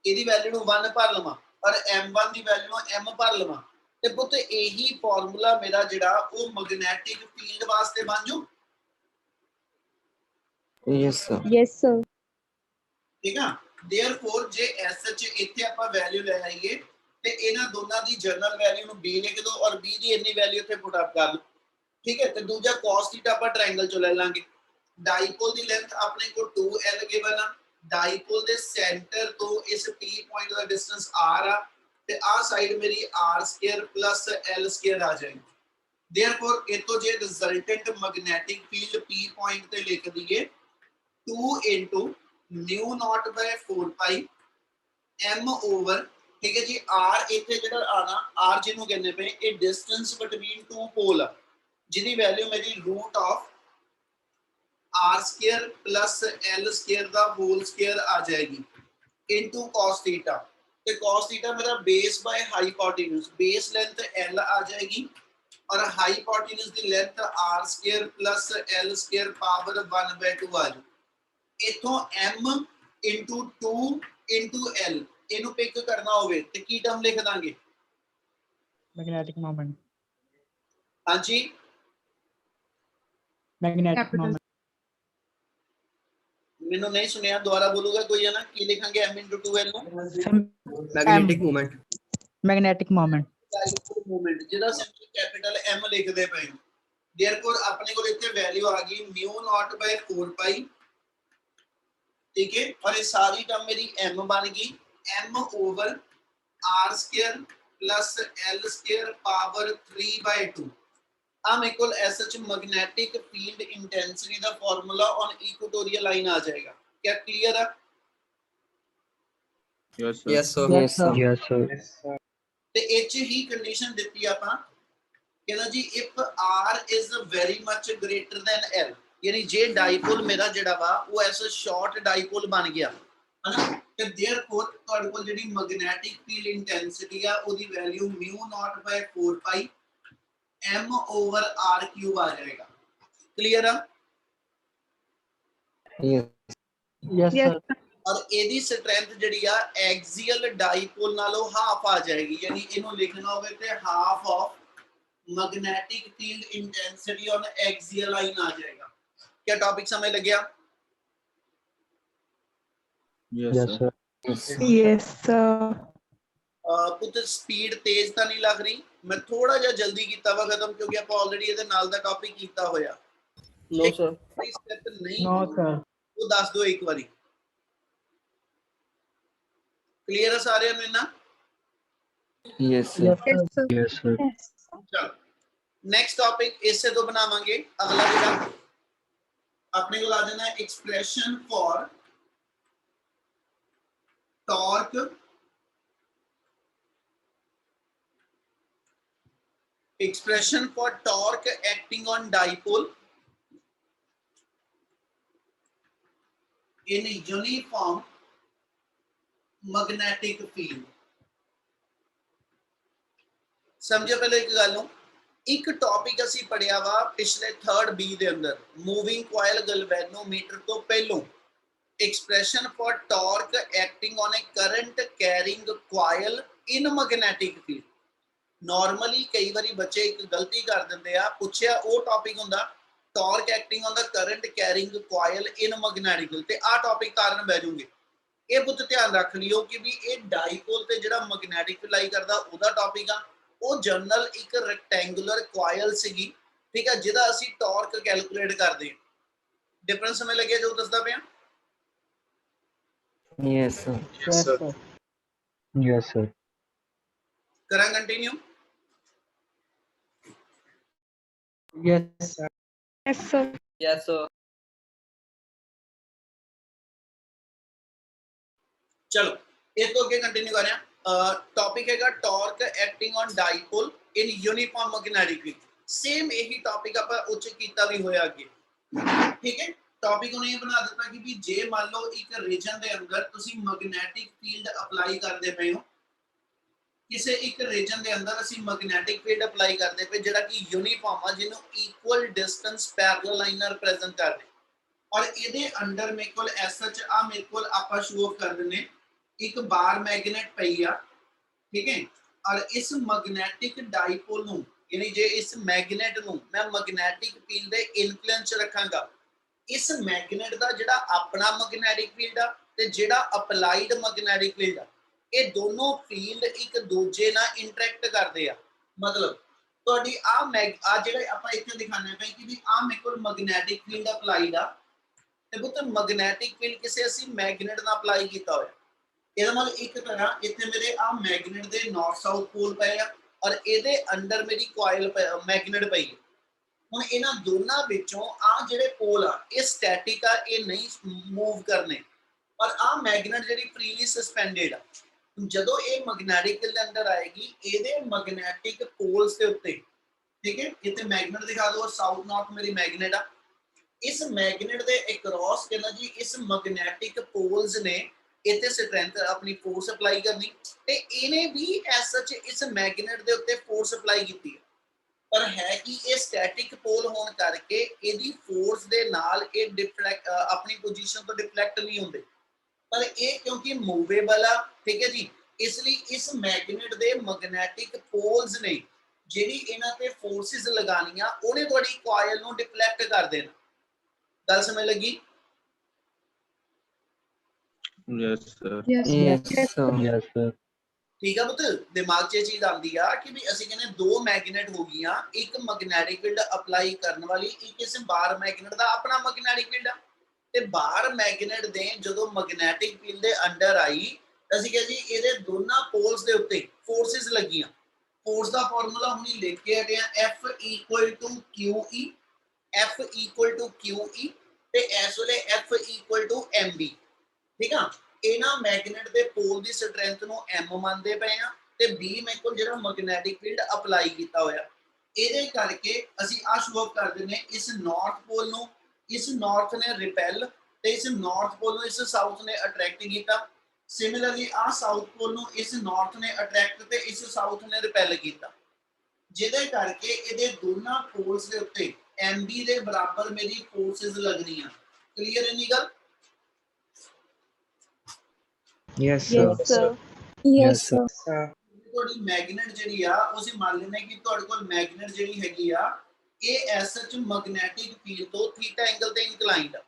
Speaker 1: इहदी वैल्यू नु 1 भर लवां, और m1 दी वैल्यू नु m भर लवां, ते पुੱਤ ਇਹੀ फार्मूला मेरा जेड़ा वो मैग्नेटिक फील्ड वास्ते बन जू।
Speaker 2: Yes, sir.
Speaker 4: Yes, sir.
Speaker 1: ठीक है, देयरफॉर जे एसएच ਇੱਥੇ ਆਪਾਂ ਵੈਲਿਊ ਲੈ ਆਈਏ ਤੇ ਇਹਨਾਂ ਦੋਨਾਂ ਦੀ ਜਨਰਲ ਵੈਲਿਊ ਨੂੰ b ਲਿਖ ਦਿਓ, ਔਰ b ਦੀ ਇੰਨੀ ਵੈਲਿਊ ਇੱਥੇ ਪੁੱਟ ਅਪ ਕਰ ਲਓ। ਠੀਕ ਹੈ, ਤੇ ਦੂਜਾ cos θ ਆਪਾਂ ਟ੍ਰਾਇੰਗਲ ਚੋਂ ਲੈ ਲਾਂਗੇ। ਡਾਈਪੋਲ ਦੀ ਲੈਂਥ ਆਪਣੇ ਕੋਲ 2l ਗਿਵਨ ਆ, ਡਾਈਪੋਲ ਦੇ ਸੈਂਟਰ ਤੋਂ ਇਸ p ਪੁਆਇੰਟ ਦਾ ਡਿਸਟੈਂਸ r ਆ, ਤੇ ਆਹ ਸਾਈਡ ਮੇਰੀ r² plus l² ਆ ਜਾਏਗੀ। देयरफॉर ਇਹ ਤੋਂ ਜੇ resultant magnetic field p point ਤੇ ਲਿਖ ਦਈਏ 2 into μ0/4 pi m over, ठीक है जी, r ਇੱਥੇ ਜਿਹੜਾ ਆਣਾ r ਜਿਹਨੂੰ ਕਹਿੰਦੇ ਪਏ ਇਹ ਡਿਸਟੈਂਸ ਬਿਟਵੀਨ ਟੂ ਪੋਲ ਆ, ਜਿਹਦੀ ਵੈਲਿਊ ਮੇਰੀ r² plus l² ਦਾ ਹੋਲ ਸਕੁਅਰ ਆ ਜਾਏਗੀ ਇਨਟੂ cos θ, ਤੇ cos θ ਮੇਰਾ base by hypotenuse, base length l ਆ ਜਾਏਗੀ, और हाइपोटेन्यूज ਦੀ length r² plus l² power 1/2 ਆ ਜਾਊ। इथों m into 2 into l ਇਹਨੂੰ ਪਿਕ ਕਰਨਾ ਹੋਵੇ ਤੇ ਕੀ ਟਰਮ ਲਿਖ ਦਾਂਗੇ?
Speaker 5: Magnetic moment.
Speaker 1: ਹਾਂਜੀ,
Speaker 5: मैग्नेटिक मोमेंट।
Speaker 1: ਮੈਨੂੰ ਨਹੀਂ ਸੁਣਿਆ, ਦੁਬਾਰਾ ਬੋਲੂਗਾ ਕੋਈ ਹੈ ਨਾ, ਕੀ ਲਿਖਾਂਗੇ m into 2l ਨੂੰ?
Speaker 5: Magnetic moment. Magnetic moment.
Speaker 1: Dipole moment ਜਿਹਦਾ ਸਿੰਪਲ ਕੈਪੀਟਲ M ਲਿਖਦੇ ਪਏ ਹੋ देयरफॉर ਆਪਣੇ ਕੋਲ ਇੱਥੇ ਵੈਲਿਊ ਆ ਗਈ μ0/4 ਪਾਈ ठीक है और ये सारी टर्म मेरी m बन गई m over r square plus l square power 3/2 हम equal SH magnetic field intensity का फार्मूला ऑन इक्वेटोरियल लाइन आ जाएगा क्या क्लियर है
Speaker 4: Yes, sir.
Speaker 2: Yes, sir.
Speaker 5: Yes, sir.
Speaker 2: Yes, sir.
Speaker 1: ਤੇ ਇਹ 'ਚ ਹੀ ਕੰਡੀਸ਼ਨ ਦਿੱਤੀ ਆਪਾਂ ਕਹਿੰਦਾ ਜੀ if r is very much greater then l यानी जे डाइपोल मेरा जेड़ा वा वो ऐसा शॉर्ट डाइपोल बन गया है ना ते देयरफॉर ਤੁਹਾਡੇ ਕੋਲ ਜਿਹੜੀ ਮੈਗਨੈਟਿਕ ਫੀਲਡ ਇੰਟੈਂਸਿਟੀ ਆ ਉਹਦੀ ਵੈਲਿਊ μ0/4 ਪਾਈ m ਓਵਰ r ਕਿਊਬ ਆ ਜਾਏਗਾ ਕਲੀਅਰ ਆ
Speaker 2: Yes.
Speaker 5: Yes,
Speaker 3: Yes,
Speaker 5: sir.
Speaker 1: और ਇਹਦੀ ਸਟਰੈਂਥ ਜਿਹੜੀ ਆ ਐਕਸੀਅਲ ਡਾਈਪੋਲ ਨਾਲੋਂ ਹਾਫ ਆ ਜਾਏਗੀ ਯਾਨੀ ਇਹਨੂੰ ਲਿਖਣਾ ਹੋਵੇ ਤੇ half of magnetic field intensity on axial line आ जाएगा क्या टॉपिक समझ लग गया
Speaker 4: Yes,
Speaker 2: Yes,
Speaker 4: sir.
Speaker 2: sir. Yes.
Speaker 3: yes, sir.
Speaker 1: ਪੁੱਤ ਸਪੀਡ ਤੇਜ਼ ਤਾਂ ਨਹੀਂ ਲੱਗ ਰਹੀ ਮੈਂ ਥੋੜਾ ਜਿਹਾ ਜਲਦੀ ਕੀਤਾ ਵਾ ਖਤਮ ਕਿਉਂਕਿ ਆਪਾਂ ਆਲਰੇਡੀ ਇਹਦੇ ਨਾਲ ਦਾ ਟੌਪਿਕ ਕੀਤਾ ਹੋਇਆ
Speaker 2: No, sir.
Speaker 1: ਸਟੈਪ ਨਹੀਂ
Speaker 5: No, sir.
Speaker 1: ਉਹ ਦੱਸ ਦਿਓ ਇੱਕ ਵਾਰੀ ਕਲੀਅਰ ਹੈ ਸਾਰਿਆਂ ਨੂੰ ਇਹਨਾਂ
Speaker 2: Yes, sir.
Speaker 5: Yes,
Speaker 3: Yes,
Speaker 5: sir.
Speaker 3: sir.
Speaker 2: Yes, sir.
Speaker 1: ਚਲੋ ਨੈਕਸਟ ਟੌਪਿਕ ਇਸੇ ਤੋਂ ਬਣਾਵਾਂਗੇ ਅਗਲਾ ਜਿਹੜਾ ਆਪਣੇ ਕੋਲ ਆ ਜਾਣਾ ਹੈ expression for torque expression for torque acting on dipole in a uniform magnetic field ਸਮਝੋ ਪਹਿਲੇ ਇੱਕ ਗੱਲ ਨੂੰ ਇੱਕ ਟੌਪਿਕ ਅਸੀਂ ਪੜਿਆ ਵਾ ਪਿਛਲੇ 3rd B ਦੇ ਅੰਦਰ ਮੂਵਿੰਗ ਕੋਇਲ ਗੈਲਵੇਨੋਮੀਟਰ ਤੋਂ ਪਹਿਲੋਂ expression for torque acting on a current carrying coil in magnetic field normally ਕਈ ਵਾਰੀ ਬੱਚੇ ਇੱਕ ਗਲਤੀ ਕਰ ਦਿੰਦੇ ਆ ਪੁੱਛਿਆ ਉਹ ਟੌਪਿਕ ਹੁੰਦਾ torque acting on the current carrying coil in magnetic field ਤੇ ਆ ਟੌਪਿਕ ਕਾਰਨ ਬਹਿ ਜੂਗੇ ਇਹ ਬੁੱਤ ਧਿਆਨ ਰੱਖ ਲਿਓ ਕਿ ਵੀ ਇਹ ਡਾਈਪੋਲ ਤੇ ਜਿਹੜਾ ਮੈਗਨੈਟਿਕ ਫਲਾਈ ਕਰਦਾ ਉਹਦਾ ਟੌਪਿਕ ਆ ਉਹ ਜਨਰਲ ਇੱਕ ਰੈਕਟੈਂਗੂਲਰ ਕੋਇਲ ਸੀਗੀ ਠੀਕ ਆ ਜਿਹਦਾ ਅਸੀਂ ਟਾਰਕ ਕੈਲਕੂਲੇਟ ਕਰਦੇ ਹਾਂ ਡਿਫਰੈਂਸ ਸਮਝ ਲੱਗਿਆ ਜੋ ਦੱਸਦਾ ਪਿਆ
Speaker 2: Yes, sir.
Speaker 5: Yes, sir.
Speaker 2: Yes, sir.
Speaker 1: ਕਰਾਂ continue
Speaker 5: Yes, sir.
Speaker 3: Yes, sir.
Speaker 2: Yes, sir.
Speaker 1: ਚਲੋ ਇਸ ਤੋਂ ਅੱਗੇ ਕੰਟੀਨਿਊ ਕਰ ਰਹੇ ਹਾਂ ਟੌਪਿਕ ਹੈਗਾ torque acting on dipole in uniform magnetic field same ਇਹੀ ਟੌਪਿਕ ਆਪਾਂ ਉੱਚ ਕੀਤਾ ਵੀ ਹੋਇਆ ਅੱਗੇ ਠੀਕ ਹੈ ਟੌਪਿਕ ਨੂੰ ਇਹ ਬਣਾ ਦਿੱਤਾ ਕਿ ਵੀ ਜੇ ਮੰਨ ਲਓ ਇੱਕ ਰੀਜਨ ਦੇ ਅੰਦਰ ਤੁਸੀਂ ਮੈਗਨੈਟਿਕ ਫੀਲਡ ਅਪਲਾਈ ਕਰਦੇ ਪਏ ਹੋ ਕਿਸੇ ਇੱਕ ਰੀਜਨ ਦੇ ਅੰਦਰ ਅਸੀਂ ਮੈਗਨੈਟਿਕ ਫੀਲਡ ਅਪਲਾਈ ਕਰਦੇ ਪਏ ਜਿਹੜਾ ਕਿ ਯੂਨੀਫਾਰਮ ਆ ਜਿਹਨੂੰ ਇਕੁਅਲ ਡਿਸਟੈਂਸ ਪੈਰਲਲ ਲਾਈਨ ਨਾਲ ਰਿਪਰੈਜ਼ੈਂਟ ਕਰਦੇ और ਇਹਦੇ ਅੰਡਰ ਮੇਰੇ ਕੋਲ ਐਸਐਚ ਆ ਮੇਰੇ ਕੋਲ ਆਪਾਂ ਸ਼ੋ ਆਫ ਕਰ ਦਿੰਨੇ ਇੱਕ ਬਾਰ ਮੈਗਨੇਟ ਪਈ ਆ ਠੀਕ ਹੈ ਔਰ ਇਸ ਮੈਗਨੈਟਿਕ ਡਾਈਪੋਲ ਨੂੰ ਯਾਨੀ ਜੇ ਇਸ ਮੈਗਨੇਟ ਨੂੰ ਮੈਂ ਮੈਗਨੈਟਿਕ ਫੀਲਡ ਦੇ ਇਨਫਲੂਐਂਸ ਰੱਖਾਂਗਾ ਇਸ ਮੈਗਨੇਟ ਦਾ ਜਿਹੜਾ ਆਪਣਾ ਮੈਗਨੈਟਿਕ ਫੀਲਡ ਆ ਤੇ ਜਿਹੜਾ ਅਪਲਾਈਡ ਮੈਗਨੈਟਿਕ ਫੀਲਡ ਆ ਇਹ ਦੋਨੋਂ ਫੀਲਡ ਇੱਕ ਦੂਜੇ ਨਾਲ ਇੰਟਰੈਕਟ ਕਰਦੇ ਆ ਮਤਲਬ ਤੁਹਾਡੀ ਆ ਜਿਹੜਾ ਆਪਾਂ ਇੱਥੇ ਦਿਖਾਣਾ ਹੈ ਕਿ ਵੀ ਆ ਮੇਰੇ ਕੋਲ ਮੈਗਨੈਟਿਕ ਫੀਲਡ ਅਪਲਾਈਡ ਆ ਤੇ ਬੁੱਤ ਮੈਗਨੈਟਿਕ ਫੀਲਡ ਕਿਸੇ ਅਸੀਂ ਮੈਗਨੇਟ ਨਾਲ ਅਪਲਾਈ ਕੀਤਾ ਹੋਇਆ ਇਹਦਾ ਮਤਲਬ ਇੱਕ ਤਰ੍ਹਾਂ ਇੱਥੇ ਮੇਰੇ ਆ ਮੈਗਨੇਟ ਦੇ ਨਾਰਥ ਸਾਊਥ ਪੋਲ ਪਏ ਆ ਔਰ ਇਹਦੇ ਅੰਡਰ ਮੇਰੀ ਕੋਇਲ ਮੈਗਨੇਟ ਪਈ ਹੈ ਹੁਣ ਇਹਨਾਂ ਦੋਨਾਂ ਵਿੱਚੋਂ ਆ ਜਿਹੜੇ ਪੋਲ ਆ ਇਹ ਸਟੈਟਿਕ ਆ ਇਹ ਨਹੀਂ ਮੂਵ ਕਰਨੇ ਔਰ ਆ ਮੈਗਨੇਟ ਜਿਹੜੀ ਫ੍ਰੀਲੀ ਸਸਪੈਂਡਡ ਆ ਜਦੋਂ ਇਹ ਮੈਗਨੈਟਿਕ ਦੇ ਅੰਦਰ ਆਏਗੀ ਇਹਦੇ ਮੈਗਨੈਟਿਕ ਪੋਲਸ ਦੇ ਉੱਤੇ ਠੀਕ ਹੈ ਇੱਥੇ ਮੈਗਨੇਟ ਦਿਖਾ ਦਿਓ ਸਾਊਥ ਨਾਰਥ ਮੇਰੀ ਮੈਗਨੇਟ ਆ ਇਸ ਮੈਗਨੇਟ ਦੇ ਅਕ੍ਰੋਸ ਕਹਿੰਦਾ ਜੀ ਇਸ ਮੈਗਨੈਟਿਕ ਪੋਲਸ ਨੇ ਇੱਥੇ ਸਟਰੈਂਥ ਆਪਣੀ ਫੋਰਸ ਅਪਲਾਈ ਕਰਨੀ ਤੇ ਇਹਨੇ ਵੀ ਐਸ ਸੱਚ ਇਸ ਮੈਗਨੇਟ ਦੇ ਉੱਤੇ ਫੋਰਸ ਅਪਲਾਈ ਕੀਤੀ ਹੈ ਪਰ ਹੈ ਕਿ ਇਹ ਸਟੈਟਿਕ ਪੋਲ ਹੋਣ ਕਰਕੇ ਇਹਦੀ ਫੋਰਸ ਦੇ ਨਾਲ ਇਹ ਡਿਫਲੈਕਟ ਆਪਣੀ ਪੋਜੀਸ਼ਨ ਤੋਂ ਡਿਫਲੈਕਟ ਨਹੀਂ ਹੁੰਦੇ ਪਰ ਇਹ ਕਿਉਂਕਿ ਮੂਵੇਬਲ ਆ ਠੀਕ ਹੈ ਜੀ ਇਸ ਲਈ ਇਸ ਮੈਗਨੇਟ ਦੇ ਮੈਗਨੈਟਿਕ ਪੋਲਸ ਨੇ ਜਿਹੜੀ ਇਹਨਾਂ ਤੇ ਫੋਰਸਿਸ ਲਗਾਣੀਆਂ ਉਹਨੇ ਤੁਹਾਡੀ ਕੋਇਲ ਨੂੰ ਡਿਫਲੈਕਟ ਕਰ ਦੇਣਾ ਗੱਲ ਸਮਝ ਲੱਗੀ
Speaker 4: Yes, sir.
Speaker 3: Yes,
Speaker 2: Yes,
Speaker 3: yes,
Speaker 2: sir. Yes, sir.
Speaker 1: ਠੀਕ ਆ ਪੁੱਤ, ਦਿਮਾਗ 'ਚ ਇਹ ਚੀਜ਼ ਆਉਂਦੀ ਆ ਕਿ ਵੀ ਅਸੀਂ ਕਹਿੰਦੇ ਦੋ ਮੈਗਨੇਟ ਹੋ ਗਈਆਂ, ਇੱਕ ਮੈਗਨੈਟਿਕ ਫੀਲਡ ਅਪਲਾਈ ਕਰਨ ਵਾਲੀ, ਇੱਕ ਇਸ ਬਾਹਰ ਮੈਗਨੇਟ ਦਾ ਆਪਣਾ ਮੈਗਨੈਟਿਕ ਫੀਲਡ ਆ। ਤੇ ਬਾਹਰ ਮੈਗਨੇਟ ਦੇ ਜਦੋਂ ਮੈਗਨੈਟਿਕ ਫੀਲਡ ਦੇ ਅੰਡਰ ਆਈ, ਅਸੀਂ ਕਿਹਾ ਜੀ ਇਹਦੇ ਦੋਨਾਂ ਪੋਲਸ ਦੇ ਉੱਤੇ ਫੋਰਸਿਸ ਲੱਗੀਆਂ। ਫੋਰਸ ਦਾ ਫਾਰਮੂਲਾ ਹੁਣੀ ਲਿਖ ਕੇ ਹਟੇ ਆ, F equal to QE, F equal to QE, ਤੇ ਇਸ ਵੇਲੇ F equal to MB। ਠੀਕ ਆ, ਇਹਨਾਂ ਮੈਗਨੇਟ ਦੇ ਪੋਲ ਦੀ ਸਟਰੈਂਥ ਨੂੰ M ਮੰਨਦੇ ਪਏ ਆ, ਤੇ B ਮੇਰੇ ਕੋਲ ਜਿਹੜਾ ਮੈਗਨੈਟਿਕ ਫੀਲਡ ਅਪਲਾਈ ਕੀਤਾ ਹੋਇਆ, ਇਹਦੇ ਕਰਕੇ ਅਸੀਂ ਆ ਸ਼ੋ ਕਰ ਦਿੰਦੇ ਇਸ ਨਾਰਥ ਪੋਲ ਨੂੰ, ਇਸ ਨਾਰਥ ਨੇ ਰਿਪੈਲ, ਤੇ ਇਸ ਨਾਰਥ ਪੋਲ ਨੂੰ ਇਸ ਸਾਊਥ ਨੇ ਅਟਰੈਕਟ ਕੀਤਾ। ਸਿਮਿਲਰਲੀ ਆ ਸਾਊਥ ਪੋਲ ਨੂੰ ਇਸ ਨਾਰਥ ਨੇ ਅਟਰੈਕਟ ਤੇ ਇਸ ਸਾਊਥ ਨੇ ਰਿਪੈਲ ਕੀਤਾ, ਜਿਹਦੇ ਕਰਕੇ ਇਹਦੇ ਦੋਨਾਂ ਪੋਲਸ ਦੇ ਉੱਤੇ MB ਦੇ ਬਰਾਬਰ ਮੇਰੀ ਫੋਰਸਿਸ ਲੱਗਣੀਆਂ। ਕਲੀਅਰ ਇਨੀ ਗੱਲ?
Speaker 2: Yes, sir.
Speaker 4: Yes, sir.
Speaker 2: Yes, sir.
Speaker 5: sir,
Speaker 1: ਤੁਹਾਡੀ ਮੈਗਨੇਟ ਜਿਹੜੀ ਆ, ਅਸੀਂ ਮੰਨ ਲੈਂਦੇ ਕਿ ਤੁਹਾਡੇ ਕੋਲ ਮੈਗਨੇਟ ਜਿਹੜੀ ਹੈਗੀ ਆ, ਇਹ ਐਸ ਸੱਚ ਮੈਗਨੈਟਿਕ ਫੀਲਡ ਤੋਂ ਥੀਟਾ ਐਂਗਲ ਤੇ ਇਨਕਲਾਈਨਡ ਆ।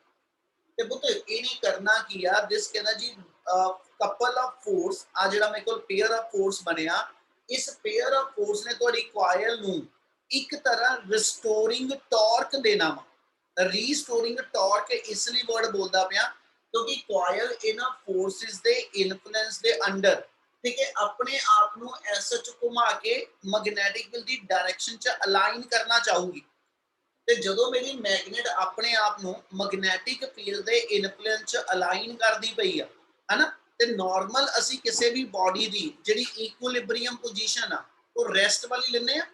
Speaker 1: ਤੇ ਪੁੱਤ ਇਹਨੇ ਕਰਨਾ ਕੀ ਆ, ਦਿਸ ਕਹਿੰਦਾ ਜੀ ਕਪਲ ਆਫ ਫੋਰਸ, ਆ ਜਿਹੜਾ ਮੇਰੇ ਕੋਲ ਪੇਅਰ ਆਫ ਫੋਰਸ ਬਣਿਆ, ਇਸ ਪੇਅਰ ਆਫ ਫੋਰਸ ਨੇ ਤੁਹਾਡੀ ਕੋਇਲ ਨੂੰ ਇੱਕ ਤਰ੍ਹਾਂ ਰਿਸਟੋਰਿੰਗ ਟਾਰਕ ਦੇਣਾ ਵਾ। ਰੀਸਟੋਰਿੰਗ ਟਾਰਕ ਇਸ ਲਈ ਵਰਡ ਬੋਲਦਾ ਪਿਆ ਕਿਉਂਕਿ ਕੋਇਲ ਇਹਨਾਂ ਫੋਰਸਿਸ ਦੇ ਇਨਫਲੂਐਂਸ ਦੇ ਅੰਡਰ, ਠੀਕ ਹੈ, ਆਪਣੇ ਆਪ ਨੂੰ ਐਸ ਸੱਚ ਘੁਮਾ ਕੇ ਮੈਗਨੈਟਿਕ ਫੀਲਡ ਦੀ ਡਾਇਰੈਕਸ਼ਨ 'ਚ ਅਲਾਈਨ ਕਰਨਾ ਚਾਹੂਗੀ। ਤੇ ਜਦੋਂ ਮੇਰੀ ਮੈਗਨੇਟ ਆਪਣੇ ਆਪ ਨੂੰ ਮੈਗਨੈਟਿਕ ਫੀਲਡ ਦੇ ਇਨਫਲੂਐਂਸ 'ਚ ਅਲਾਈਨ ਕਰਦੀ ਪਈ ਆ, ਹਨਾ, ਤੇ ਨਾਰਮਲ ਅਸੀਂ ਕਿਸੇ ਵੀ ਬਾਡੀ ਦੀ ਜਿਹੜੀ ਇਕੁਇਲਿਬਰੀਅਮ ਪੋਜੀਸ਼ਨ ਆ, ਉਹ ਰੈਸਟ ਵਾਲੀ ਲੈਂਦੇ ਆ।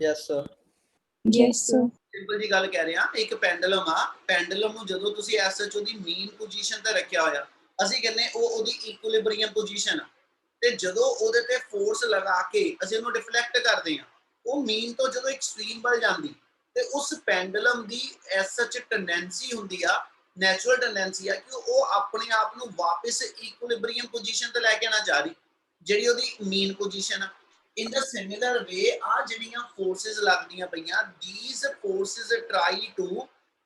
Speaker 2: Yes, sir.
Speaker 4: Yes, sir.
Speaker 1: Simple ਜੀ ਗੱਲ ਕਹਿ ਰਹੇ ਆ, ਇੱਕ ਪੈਂਡਲਮ ਆ, ਪੈਂਡਲਮ ਨੂੰ ਜਦੋਂ ਤੁਸੀਂ ਐਸ ਸੱਚ ਉਹਦੀ ਮੀਨ ਪੋਜੀਸ਼ਨ ਤੇ ਰੱਖਿਆ ਹੋਇਆ, ਅਸੀਂ ਕਹਿੰਦੇ ਉਹ ਉਹਦੀ ਇਕੁਇਲਿਬਰੀਅਮ ਪੋਜੀਸ਼ਨ ਆ, ਤੇ ਜਦੋਂ ਉਹਦੇ ਤੇ ਫੋਰਸ ਲਗਾ ਕੇ ਅਸੀਂ ਉਹਨੂੰ ਡਿਫਲੈਕਟ ਕਰਦੇ ਆ, ਉਹ ਮੀਨ ਤੋਂ ਜਦੋਂ ਐਕਸਟ੍ਰੀਮ ਵੱਲ ਜਾਂਦੀ, ਤੇ ਉਸ ਪੈਂਡਲਮ ਦੀ ਐਸ ਸੱਚ ਟੈਂਡੈਂਸੀ ਹੁੰਦੀ ਆ, ਨੈਚੁਰਲ ਟੈਂਡੈਂਸੀ ਆ ਕਿ ਉਹ ਆਪਣੇ ਆਪ ਨੂੰ ਵਾਪਸ ਇਕੁਇਲਿਬਰੀਅਮ ਪੋਜੀਸ਼ਨ ਤੇ ਲੈ ਕੇ ਆਉਣਾ ਚਾਹ ਰਹੀ, ਜਿਹੜੀ ਉਹਦੀ ਮੀਨ ਪੋਜੀਸ਼ਨ ਆ। In the similar way, ਆ ਜਿਹੜੀਆਂ forces ਲੱਗਦੀਆਂ ਪਈਆਂ, these forces try to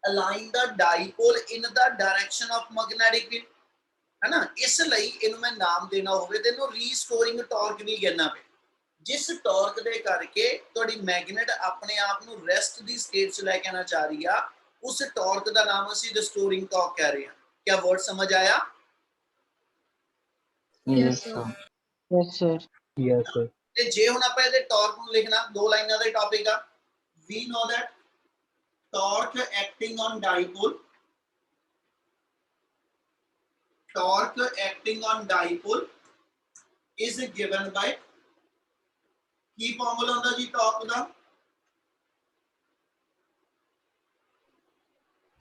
Speaker 1: align the dipole in the direction of magnetic field, है ना। इस ਲਈ ਇਹਨੂੰ ਮੈਂ ਨਾਮ ਦੇਣਾ ਹੋਵੇ ਤੇ ਇਹਨੂੰ ਰੀਸਟੋਰਿੰਗ ਟਾਰਕ ਵੀ ਕਹਿਣਾ ਪਏ। ਜਿਸ ਟਾਰਕ ਦੇ ਕਰਕੇ ਤੁਹਾਡੀ ਮੈਗਨੇਟ ਆਪਣੇ ਆਪ ਨੂੰ ਰੈਸਟ ਦੀ ਸਟੇਟ 'ਚ ਲੈ ਕੇ ਆਉਣਾ ਚਾਹ ਰਹੀ ਆ, ਉਸ ਟਾਰਕ ਦਾ ਨਾਮ ਅਸੀਂ ਰਿਸਟੋਰਿੰਗ ਟਾਰਕ ਕਹਿ ਰਹੇ ਹਾਂ। क्या वर्ड समझ आया?
Speaker 2: Yes, sir.
Speaker 5: yes, sir.
Speaker 2: Yes, sir.
Speaker 1: ਤੇ ਜੇ ਹੁਣ ਆਪਾਂ ਇਹਦੇ ਟਾਰਕ ਨੂੰ ਲਿਖਣਾ, ਦੋ ਲਾਈਨਾਂ ਦਾ ਟਾਪਿਕ ਆ, we know that torque acting on dipole, torque acting on dipole is given by, Ki formula ਹੁੰਦਾ ਜੀ ਟਾਰਕ ਦਾ?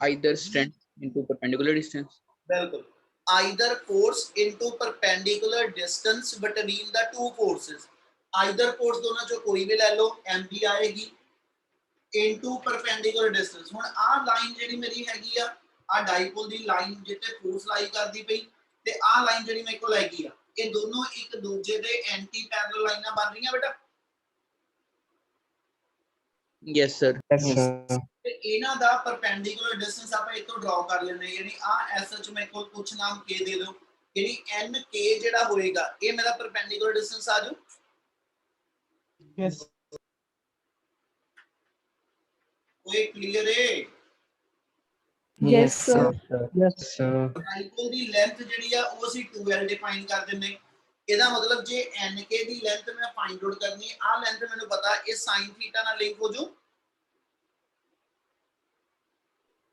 Speaker 6: Either strength into perpendicular distance.
Speaker 1: ਬਿਲਕੁਲ, either force into perpendicular distance between the two forces, either force ਦੋਨਾਂ ਚੋਂ ਕੋਈ ਵੀ ਲੈ ਲਓ, mb ਆਏਗੀ, into perpendicular distance। ਹੁਣ ਆਹ ਲਾਈਨ ਜਿਹੜੀ ਮੇਰੀ ਹੈਗੀ ਆ, ਆ ਡਾਈਪੋਲ ਦੀ ਲਾਈਨ ਜਿੱਥੇ ਫੋਰਸ ਲਾਈ ਕਰਦੀ ਪਈ, ਤੇ ਆਹ ਲਾਈਨ ਜਿਹੜੀ ਮੇਰੇ ਕੋਲ ਹੈਗੀ ਆ, ਇਹ ਦੋਨੋਂ ਇੱਕ ਦੂਜੇ ਦੇ ਐਂਟੀ ਪੈਰਲਲ ਲਾਈਨਾਂ ਬਣ ਰਹੀਆਂ ਬੇਟਾ।
Speaker 6: Yes, sir.
Speaker 2: Yes, sir.
Speaker 1: ਤੇ ਇਹਨਾਂ ਦਾ ਪਰਪੈਂਡੀਕੂਲਰ ਡਿਸਟੈਂਸ ਆਪਾਂ ਇੱਥੋਂ ਡਰਾ ਕਰ ਲੈਂਦੇ, ਯਾਨੀ ਆ ਐਸਐਚ ਮੇਰੇ ਕੋਲ ਕੁਛ ਨਾਮ k ਦੇ ਦਿਓ, ਯਾਨੀ nk ਜਿਹੜਾ ਹੋਏਗਾ ਇਹ ਮੇਰਾ ਪਰਪੈਂਡੀਕੂਲਰ ਡਿਸਟੈਂਸ ਆ ਜਾਊ।
Speaker 5: Yes,
Speaker 1: ਕੋਈ ਕਲੀਅਰ ਹੈ?
Speaker 4: Yes, sir.
Speaker 5: yes,
Speaker 2: Sir.
Speaker 1: ਡਾਈਪੋਲ ਦੀ ਲੈਂਥ ਜਿਹੜੀ ਆ ਉਹ ਅਸੀਂ 2l ਡਿਫਾਈਨ ਕਰ ਦਿੰਦੇ। ਇਹਦਾ ਮਤਲਬ ਜੇ nk ਦੀ ਲੈਂਥ ਮੈਂ ਫਾਈਂਡ ਆਊਟ ਕਰਨੀ ਹੈ, ਆ ਲੈਂਥ ਮੈਨੂੰ ਪਤਾ ਇਹ sin ਥੀਟਾ ਨਾਲ ਲਿੰਕ ਹੋ ਜੂ।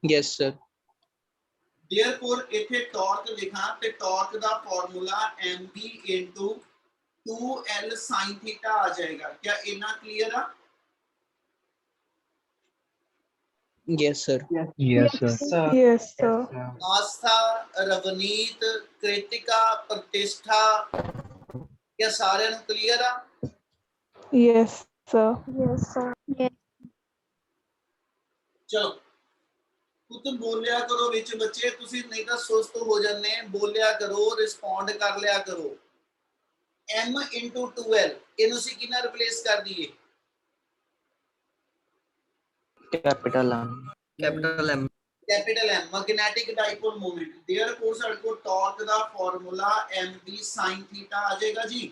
Speaker 6: Yes, sir.
Speaker 1: देयरफॉर इथे टॉर्क लिखा ते टॉर्क दा formula mb into 2l sin theta आ जाएगा। क्या इतना क्लियर है?
Speaker 6: Yes, sir.
Speaker 2: Yes, sir.
Speaker 5: sir.
Speaker 4: Yes, sir.
Speaker 1: आस्था, रवनीत, कृतिका, प्रतिष्ठा, क्या सारे नु क्लियर है?
Speaker 4: Yes, sir. Yes, sir.
Speaker 1: चलो तुम बोलिया करो विच बच्चे, तुसी नहीं तो सुस्त हो जाने, बोलिया करो, रिस्पोंड कर लिया करो। m into 2l इनु सी किना रिप्लेस कर दिए?
Speaker 2: Capital M.
Speaker 6: Capital M.
Speaker 1: Capital M magnetic dipole moment therefore साडे को टॉर्क दा फार्मूला mv sin थीटा आ जाएगा जी।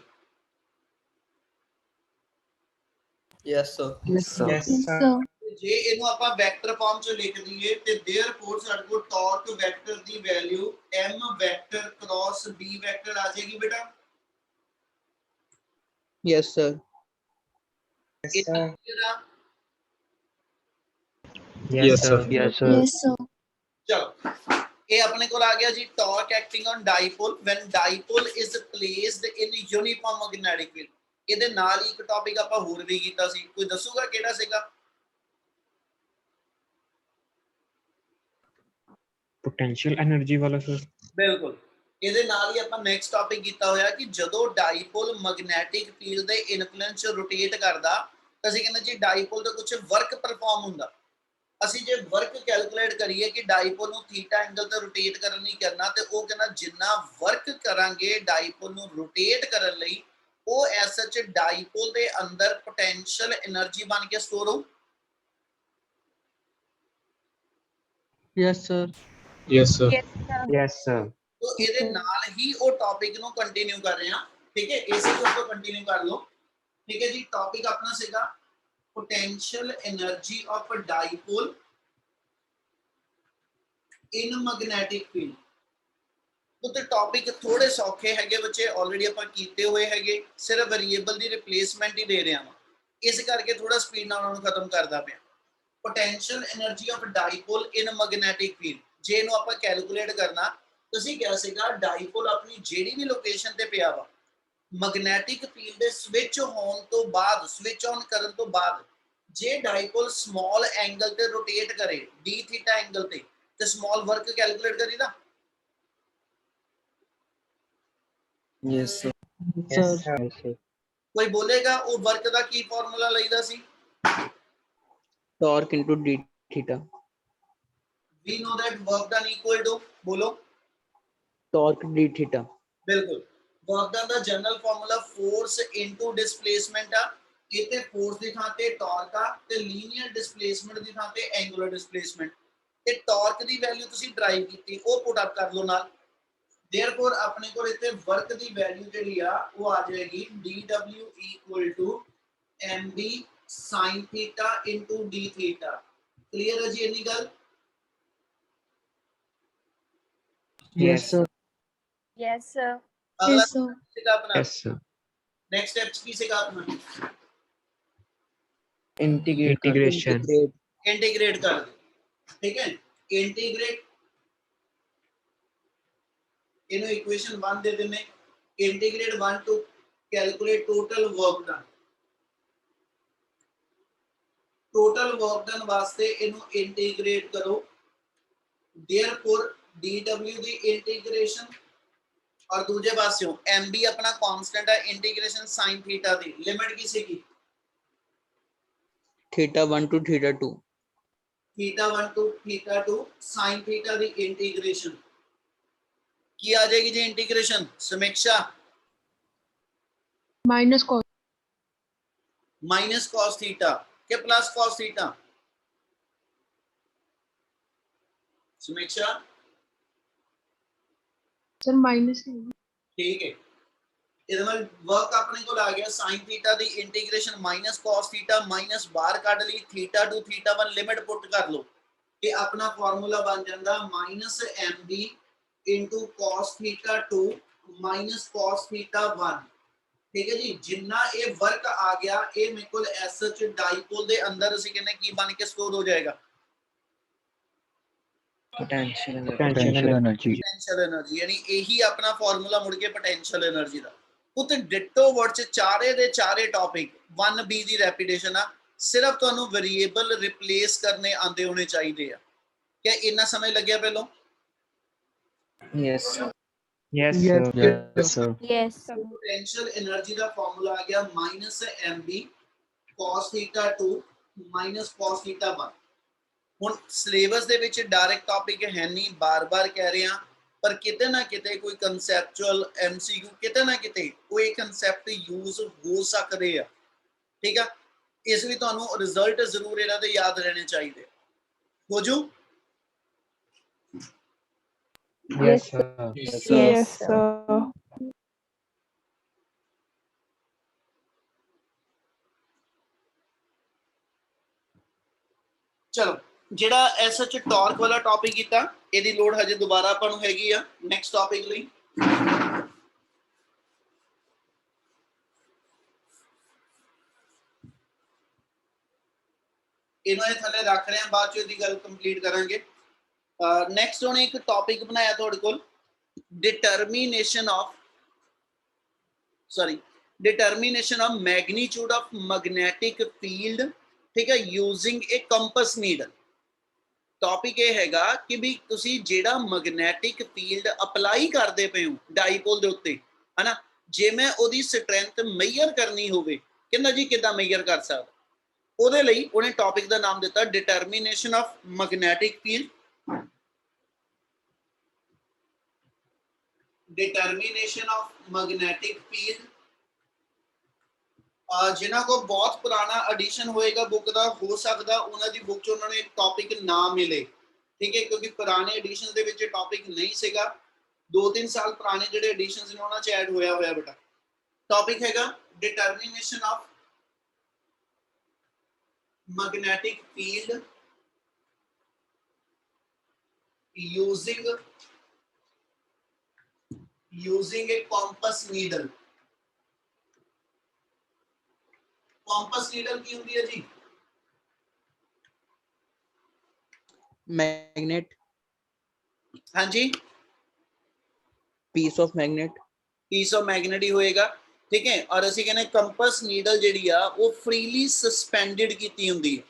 Speaker 6: Yes, sir.
Speaker 2: Yes, sir.
Speaker 5: Yes,
Speaker 4: Yes,
Speaker 5: sir.
Speaker 4: sir.
Speaker 1: ਜੇ ਇਹਨੂੰ ਆਪਾਂ ਵੈਕਟਰ ਫਾਰਮ ਚ ਲਿਖ ਦਈਏ ਤੇ देयरफॉर ਸਾਡੇ ਕੋਲ ਟਾਰਕ ਵੈਕਟਰ ਦੀ value m vector cross b vector ਆ ਜਾਏਗੀ ਬੇਟਾ।
Speaker 6: Yes, sir.
Speaker 5: Yes, sir.
Speaker 2: Yes, sir. Yes, sir.
Speaker 4: Yes, sir.
Speaker 1: ਚਲੋ ਇਹ ਆਪਣੇ ਕੋਲ ਆ ਗਿਆ ਜੀ torque acting on dipole when dipole is placed in uniform magnetic field. ਇਹਦੇ ਨਾਲ ਹੀ ਇੱਕ ਟੌਪਿਕ ਆਪਾਂ ਹੋਰ ਵੀ ਕੀਤਾ ਸੀ, ਕੋਈ ਦੱਸੂਗਾ ਕਿਹੜਾ ਸੀਗਾ?
Speaker 2: Potential energy वाला sir.
Speaker 1: ਬਿਲਕੁਲ ਇਹਦੇ ਨਾਲ ਹੀ ਆਪਾਂ ਨੈਕਸਟ ਟੌਪਿਕ ਕੀਤਾ ਹੋਇਆ ਕਿ ਜਦੋਂ ਡਾਈਪੋਲ ਮੈਗਨੈਟਿਕ ਫੀਲਡ ਦੇ ਇਨਫਲੂਐਂਸ ਰੋਟੇਟ ਕਰਦਾ ਤਾਂ ਅਸੀਂ ਕਹਿੰਦੇ ਜੀ ਡਾਈਪੋਲ ਦਾ ਕੁਝ ਵਰਕ ਪਰਫਾਰਮ ਹੁੰਦਾ। ਅਸੀਂ ਜੇ ਵਰਕ ਕੈਲਕੂਲੇਟ ਕਰੀਏ ਕਿ ਡਾਈਪੋਲ ਨੂੰ ਥੀਟਾ ਐਂਗਲ ਤੇ ਰੋਟੇਟ ਕਰਨ ਲਈ ਕਰਨਾ ਤੇ ਉਹ ਕਹਿੰਦਾ ਜਿੰਨਾ ਵਰਕ ਕਰਾਂਗੇ ਡਾਈਪੋਲ ਨੂੰ ਰੋਟੇਟ ਕਰਨ ਲਈ ਉਹ ਐਸ ਸੱਚ ਡਾਈਪੋਲ ਦੇ ਅੰਦਰ ਪੋਟੈਂਸ਼ੀਅਲ એનર્ਜੀ ਬਣ ਕੇ ਸਟੋਰ ਹੋ।
Speaker 5: Yes, sir.
Speaker 2: Yes, sir.
Speaker 4: Yes, sir.
Speaker 2: Yes, sir.
Speaker 1: तो ਇਹਦੇ ਨਾਲ ਹੀ ਉਹ ਟੌਪਿਕ ਨੂੰ ਕੰਟੀਨਿਊ ਕਰ ਰਹੇ ਹਾਂ, ਠੀਕ ਹੈ, ਇਸੇ ਤੋਂ ਆਪਾਂ ਕੰਟੀਨਿਊ ਕਰ ਲਓ। ਠੀਕ ਹੈ ਜੀ, ਟੌਪਿਕ ਆਪਣਾ ਸੀਗਾ potential energy of a dipole in magnetic field। ਉੱਤੇ ਟੌਪਿਕ ਥੋੜੇ ਸੌਖੇ ਹੈਗੇ ਬੱਚੇ, ਆਲਰੇਡੀ ਆਪਾਂ ਕੀਤੇ ਹੋਏ ਹੈਗੇ, ਸਿਰਫ ਵੇਰੀਏਬਲ ਦੀ ਰਿਪਲੇਸਮੈਂਟ ਹੀ ਦੇ ਰਹੇ ਹਾਂ, ਇਸ ਕਰਕੇ ਥੋੜਾ ਸਪੀਡ ਨਾਲ ਉਹਨੂੰ ਖਤਮ ਕਰਦਾ ਪਿਆ। potential energy of dipole in magnetic field ਜੇ ਇਹਨੂੰ ਆਪਾਂ ਕੈਲਕੂਲੇਟ ਕਰਨਾ, ਤੁਸੀਂ ਕਿਹਾ ਸੀਗਾ ਡਾਈਪੋਲ ਆਪਣੀ ਜਿਹੜੀ ਵੀ ਲੋਕੇਸ਼ਨ ਤੇ ਪਿਆ ਵਾ ਮੈਗਨੈਟਿਕ ਫੀਲਡ ਦੇ ਸਵਿਚ ਹੋਣ ਤੋਂ ਬਾਅਦ, ਸਵਿਚ ਔਨ ਕਰਨ ਤੋਂ ਬਾਅਦ ਜੇ ਡਾਈਪੋਲ ਸਮਾਲ ਐਂਗਲ ਤੇ ਰੋਟੇਟ ਕਰੇ d ਥੀਟਾ ਐਂਗਲ ਤੇ ਸਮਾਲ ਵਰਕ ਕੈਲਕੂਲੇਟ ਕਰੀਦਾ।
Speaker 2: Yes, sir.
Speaker 5: Yes,
Speaker 2: Yes, sir.
Speaker 1: ਕੋਈ ਬੋਲੇਗਾ ਉਹ ਵਰਕ ਦਾ ਕੀ ਫਾਰਮੂਲਾ ਲਈਦਾ ਸੀ?
Speaker 6: Torque into d theta.
Speaker 1: we know that work done equal to ਬੋਲੋ
Speaker 6: Torque d theta.
Speaker 1: ਬਿਲਕੁਲ work done ਦਾ general formula force into displacement ਆ। ਇੱਥੇ force ਦੀ ਥਾਂ ਤੇ ਟਾਰਕ ਆ ਤੇ ਲੀਨੀਅਰ ਡਿਸਪਲੇਸਮੈਂਟ ਦੀ ਥਾਂ ਤੇ ਐਂਗੂਲਰ ਡਿਸਪਲੇਸਮੈਂਟ ਤੇ ਟਾਰਕ ਦੀ ਵੈਲਿਊ ਤੁਸੀਂ ਡਰਾਈਵ ਕੀਤੀ, ਉਹ ਪੁੱਟ ਅਪ ਕਰ ਲਓ ਨਾਲ। देयरफॉर अपने को इतने वर्क दी वैल्यू जेडी आ वो आ जाएगी dw equal to mb sin theta into d theta. Clear है जी इतनी गल?
Speaker 5: yes, sir.
Speaker 4: Yes, sir.
Speaker 1: अगला
Speaker 4: Yes, sir.
Speaker 1: सीखा अपना
Speaker 2: Yes, sir.
Speaker 1: नेक्स्ट स्टेप्स की सीखा अपना
Speaker 2: Integration.
Speaker 1: इंटीग्रेट कर दे, ठीक है। इंटीग्रेट इन्हें इक्वेशन 1 दे देने, integrate 1 to calculate total work done. Total work done वास्ते इन्हें इंटीग्रेट करो, देयरफॉर dw दी इंटीग्रेशन और दूसरे पासों mb अपना कांस्टेंट है इंटीग्रेशन sin थीटा दी लिमिट की सीगी
Speaker 6: Theta 1 to theta 2.
Speaker 1: Theta 1 to theta 2 sin theta दी इंटीग्रेशन की आ जाएगी जी इंटीग्रेशन समीक्षा
Speaker 3: minus cos
Speaker 1: minus cos theta के प्लस कॉस थीटा समीक्षा
Speaker 3: सर माइनस
Speaker 1: ठीक है। ਇਹਦੇ ਨਾਲ ਵਰਕ ਆਪਣੇ ਕੋਲ ਆ ਗਿਆ sin ਥੀਟਾ ਦੀ integration minus cos theta minus ਬਾਹਰ ਕੱਢ ਲਈ ਥੀਟਾ ਟੂ ਥੀਟਾ 1 ਲਿਮਿਟ ਪੁੱਟ ਕਰ ਲਓ ਤੇ ਆਪਣਾ ਫਾਰਮੂਲਾ ਬਣ ਜਾਂਦਾ minus mb into cos theta 2 minus cos theta 1। ठीक है जी, जिन्ना ये वर्क आ गया ये मेरे को एस सच डाइपोल दे अंदर ਅਸੀਂ ਕਹਿੰਦੇ ਕੀ ਬਣ ਕੇ ਸਟੋਰ ਹੋ ਜਾਏਗਾ
Speaker 2: Potential energy.
Speaker 1: पोटेंशियल एनर्जी यानी यही अपना फार्मूला मुड़ के पोटेंशियल एनर्जी दा। उत डिटो वर्ड च चारे दे चारे टॉपिक 1b दी रेपिटेशन आ, सिर्फ ਤੁਹਾਨੂੰ वेरिएबल रिप्लेस करने आंदे होने चाहिए आ। क्या इतना समय लग्या पहलों?
Speaker 2: Yes, sir. Yes, sir. Yes, sir.
Speaker 4: Yes, sir.
Speaker 1: Potential energy का फार्मूला आ गया minus mb cos theta 2 minus cos theta 1। ਹੁਣ ਸਿਲੇਬਸ ਦੇ ਵਿੱਚ ਡਾਇਰੈਕਟ ਟੌਪਿਕ ਹੈ ਨਹੀਂ, ਬਾਰ-ਬਾਰ ਕਹਿ ਰਹੇ ਹਾਂ, ਪਰ ਕਿਤੇ ਨਾ ਕਿਤੇ ਕੋਈ ਕਨਸੈਪਚੁਅਲ ਐਮਸੀਕਿਊ ਕਿਤੇ ਨਾ ਕਿਤੇ ਕੋਈ ਕਨਸੈਪਟ ਯੂਜ਼ ਹੋ ਸਕਦੇ ਆ। ਠੀਕ ਆ, ਇਸ ਲਈ ਤੁਹਾਨੂੰ ਰਿਜ਼ਲਟ ਜ਼ਰੂਰ ਇਹਨਾਂ ਦੇ ਯਾਦ ਰਹਿਣੇ ਚਾਹੀਦੇ। ਹੋ ਜੂ
Speaker 2: Yes, sir.
Speaker 5: Yes,
Speaker 7: Yes, sir.
Speaker 1: ਚਲੋ ਜਿਹੜਾ ਐਸਐਚ ਟਾਰਕ ਵਾਲਾ ਟੌਪਿਕ ਕੀਤਾ ਇਹਦੀ ਲੋੜ ਹਜੇ ਦੁਬਾਰਾ ਆਪਾਂ ਨੂੰ ਹੈਗੀ ਆ ਨੈਕਸਟ ਟੌਪਿਕ ਲਈ। ਇਹਨਾਂ ਦੇ ਥੱਲੇ ਰੱਖ ਰਹੇ ਆ, ਬਾਅਦ ਚ ਇਹਦੀ ਗੱਲ ਕੰਪਲੀਟ ਕਰਾਂਗੇ। ਨੈਕਸਟ ਉਹਨੇ ਇੱਕ ਟੌਪਿਕ ਬਣਾਇਆ ਤੁਹਾਡੇ ਕੋਲ determination of magnitude of magnetic field, ਠੀਕ ਹੈ, using a compass needle। Topic ਇਹ ਹੈਗਾ ਕਿ ਵੀ ਤੁਸੀਂ ਜਿਹੜਾ ਮੈਗਨੈਟਿਕ ਫੀਲਡ ਅਪਲਾਈ ਕਰਦੇ ਪਏ ਹੋ ਡਾਈਪੋਲ ਦੇ ਉੱਤੇ, ਹਨਾ, ਜੇ ਮੈਂ ਉਹਦੀ ਸਟਰੈਂਥ ਮੇਜਰ ਕਰਨੀ ਹੋਵੇ, ਕਹਿੰਦਾ ਜੀ ਕਿੱਦਾਂ ਮੇਜਰ ਕਰ ਸਕਦਾ, ਉਹਦੇ ਲਈ ਉਹਨੇ ਟੌਪਿਕ ਦਾ ਨਾਮ ਦਿੱਤਾ determination of magnetic field. Determination of magnetic field. जिन्हों को बहुत पुराना एडिशन होएगा बुक का, हो सकता उन्होंने दी बुक च उन्होंने टॉपिक ना मिले, ठीक है, क्योंकि पुराने एडिशन दे विच टॉपिक नहीं सीगा। 2-3 साल पुराने जिहड़े एडिशंस ने उन्हां च ऐड होया होया बेटा। टॉपिक हैगा determination of magnetic field using a compass needle। compass needle की होती है जी?
Speaker 6: मैग्नेट।
Speaker 1: हाँ जी,
Speaker 6: piece of magnet.
Speaker 1: Piece of magnet ही होएगा, ठीक है। और असी कहने कंपस नीडल जिहड़ी आ वो फ्रीली सस्पेंडेड कीती हुंदी है,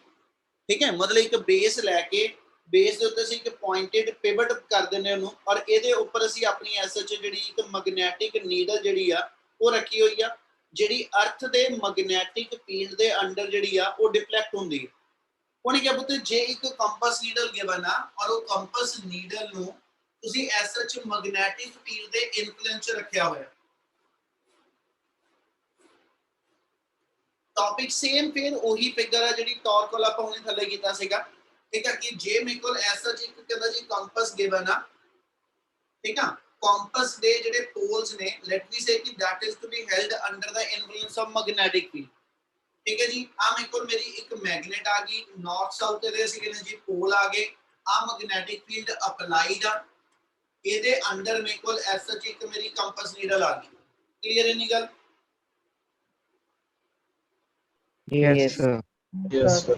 Speaker 1: ठीक है, मतलब एक बेस लैके बेस ਦੇ ਉੱਤੇ ਅਸੀਂ ਇੱਕ ਪੁਆਇੰਟਡ ਪਿਵਟ ਕਰ ਦਿੰਦੇ ਉਹਨੂੰ, ਔਰ ਇਹਦੇ ਉੱਪਰ ਅਸੀਂ ਆਪਣੀ ਐਸਐਚ ਜਿਹੜੀ ਇੱਕ ਮੈਗਨੈਟਿਕ ਨੀਡਲ ਜਿਹੜੀ ਆ ਉਹ ਰੱਖੀ ਹੋਈ ਆ, ਜਿਹੜੀ ਅਰਥ ਦੇ ਮੈਗਨੈਟਿਕ ਫੀਲਡ ਦੇ ਅੰਡਰ ਜਿਹੜੀ ਆ ਉਹ ਡਿਫਲੈਕਟ ਹੁੰਦੀ ਹੈ। ਉਹਨੇ ਕਿਹਾ ਪੁੱਤ ਜੇ ਇੱਕ ਕੰਪਸ ਨੀਡਲ ਗਿਵਨ ਆ ਔਰ ਉਹ ਕੰਪਸ ਨੀਡਲ ਨੂੰ ਤੁਸੀਂ ਐਸਐਚ ਮੈਗਨੈਟਿਕ ਫੀਲਡ ਦੇ ਇਨਫਲੂਐਂਸ ਚ ਰੱਖਿਆ ਹੋਇਆ। ਟੌਪਿਕ ਸੇਮ ਫਿਰ ਉਹੀ ਫਿਗਰ ਆ ਜਿਹੜੀ ਟਾਰਕ ਵਾਲਾ ਆਪਾਂ ਹੁਣੇ ਥੱਲੇ ਕੀਤਾ ਸੀਗਾ, ठीक है, कि जे मेरे को ऐसा जी कहता जी कंपास गिवन आ, ठीक है, कंपास दे जेडे पोल्स ने लेट मी से कि that is to be held under the influence of magnetic field, ठीक है जी। आ मेरे को मेरी एक मैग्नेट आ गई, नॉर्थ साउथ दे सी कहने जी पोल आ गए, आ मैग्नेटिक फील्ड अप्लाइड आ, ਇਹਦੇ ਅੰਡਰ ਮੇਰੇ ਕੋਲ ऐसा जी एक मेरी कंपास नीडल आ गई। क्लियर है नी गल?
Speaker 2: Yes, sir.
Speaker 5: yes, sir.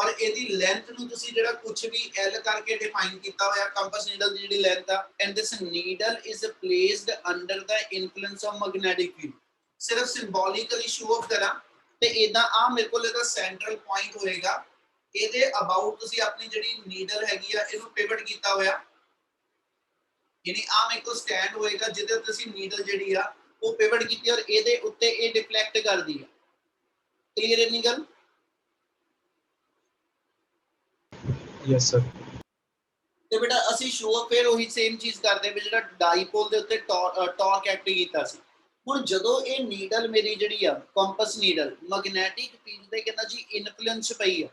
Speaker 1: और ਇਹਦੀ ਲੈਂਥ ਨੂੰ ਤੁਸੀਂ ਜਿਹੜਾ ਕੁਝ ਵੀ L ਕਰਕੇ ਡਿਫਾਈਨ ਕੀਤਾ ਹੋਇਆ ਕੰਪਸ ਨੀਡਲ ਦੀ ਜਿਹੜੀ ਲੈਂਥ ਆ, and this needle is placed under the influence of magnetic field. ਸਿਰਫ ਸਿੰਬੋਲਿਕਲੀ ਸ਼ੋ ਆਫ ਕਰਾਂ ਤੇ ਇਦਾਂ ਆ ਮੇਰੇ ਕੋਲ ਇਹਦਾ ਸੈਂਟਰਲ ਪੁਆਇੰਟ ਹੋਏਗਾ, ਇਹਦੇ ਅਬਾਊਟ ਤੁਸੀਂ ਆਪਣੀ ਜਿਹੜੀ ਨੀਡਲ ਹੈਗੀ ਆ ਇਹਨੂੰ ਪਿਵਟ ਕੀਤਾ ਹੋਇਆ, ਯਾਨੀ ਆ ਮੇਰੇ ਕੋਲ ਸਟੈਂਡ ਹੋਏਗਾ ਜਿਹਦੇ ਉੱਤੇ ਅਸੀਂ ਨੀਡਲ ਜਿਹੜੀ ਆ ਉਹ ਪਿਵਟ ਕੀਤੀ ਔਰ ਇਹਦੇ ਉੱਤੇ ਇਹ ਡਿਫਲੈਕਟ ਕਰਦੀ ਆ। ਕਲੀਅਰ ਹੈ ਨੀ ਗੱਲ?
Speaker 5: Yes, sir.
Speaker 1: ਤੇ ਬੇਟਾ ਅਸੀਂ ਸ਼ੋ ਫਿਰ ਉਹੀ ਸੇਮ ਚੀਜ਼ ਕਰਦੇ ਵੀ ਜਿਹੜਾ ਡਾਈਪੋਲ ਦੇ ਉੱਤੇ ਟਾਰਕ ਐਕਟ ਕੀਤਾ ਸੀ। ਹੁਣ ਜਦੋਂ ਇਹ ਨੀਡਲ ਮੇਰੀ ਜਿਹੜੀ ਆ ਕੰਪਸ ਨੀਡਲ ਮੈਗਨੈਟਿਕ ਫੀਲਡ ਦੇ ਕਹਿੰਦਾ ਜੀ ਇਨਫਲੂਐਂਸ ਪਈ ਆ,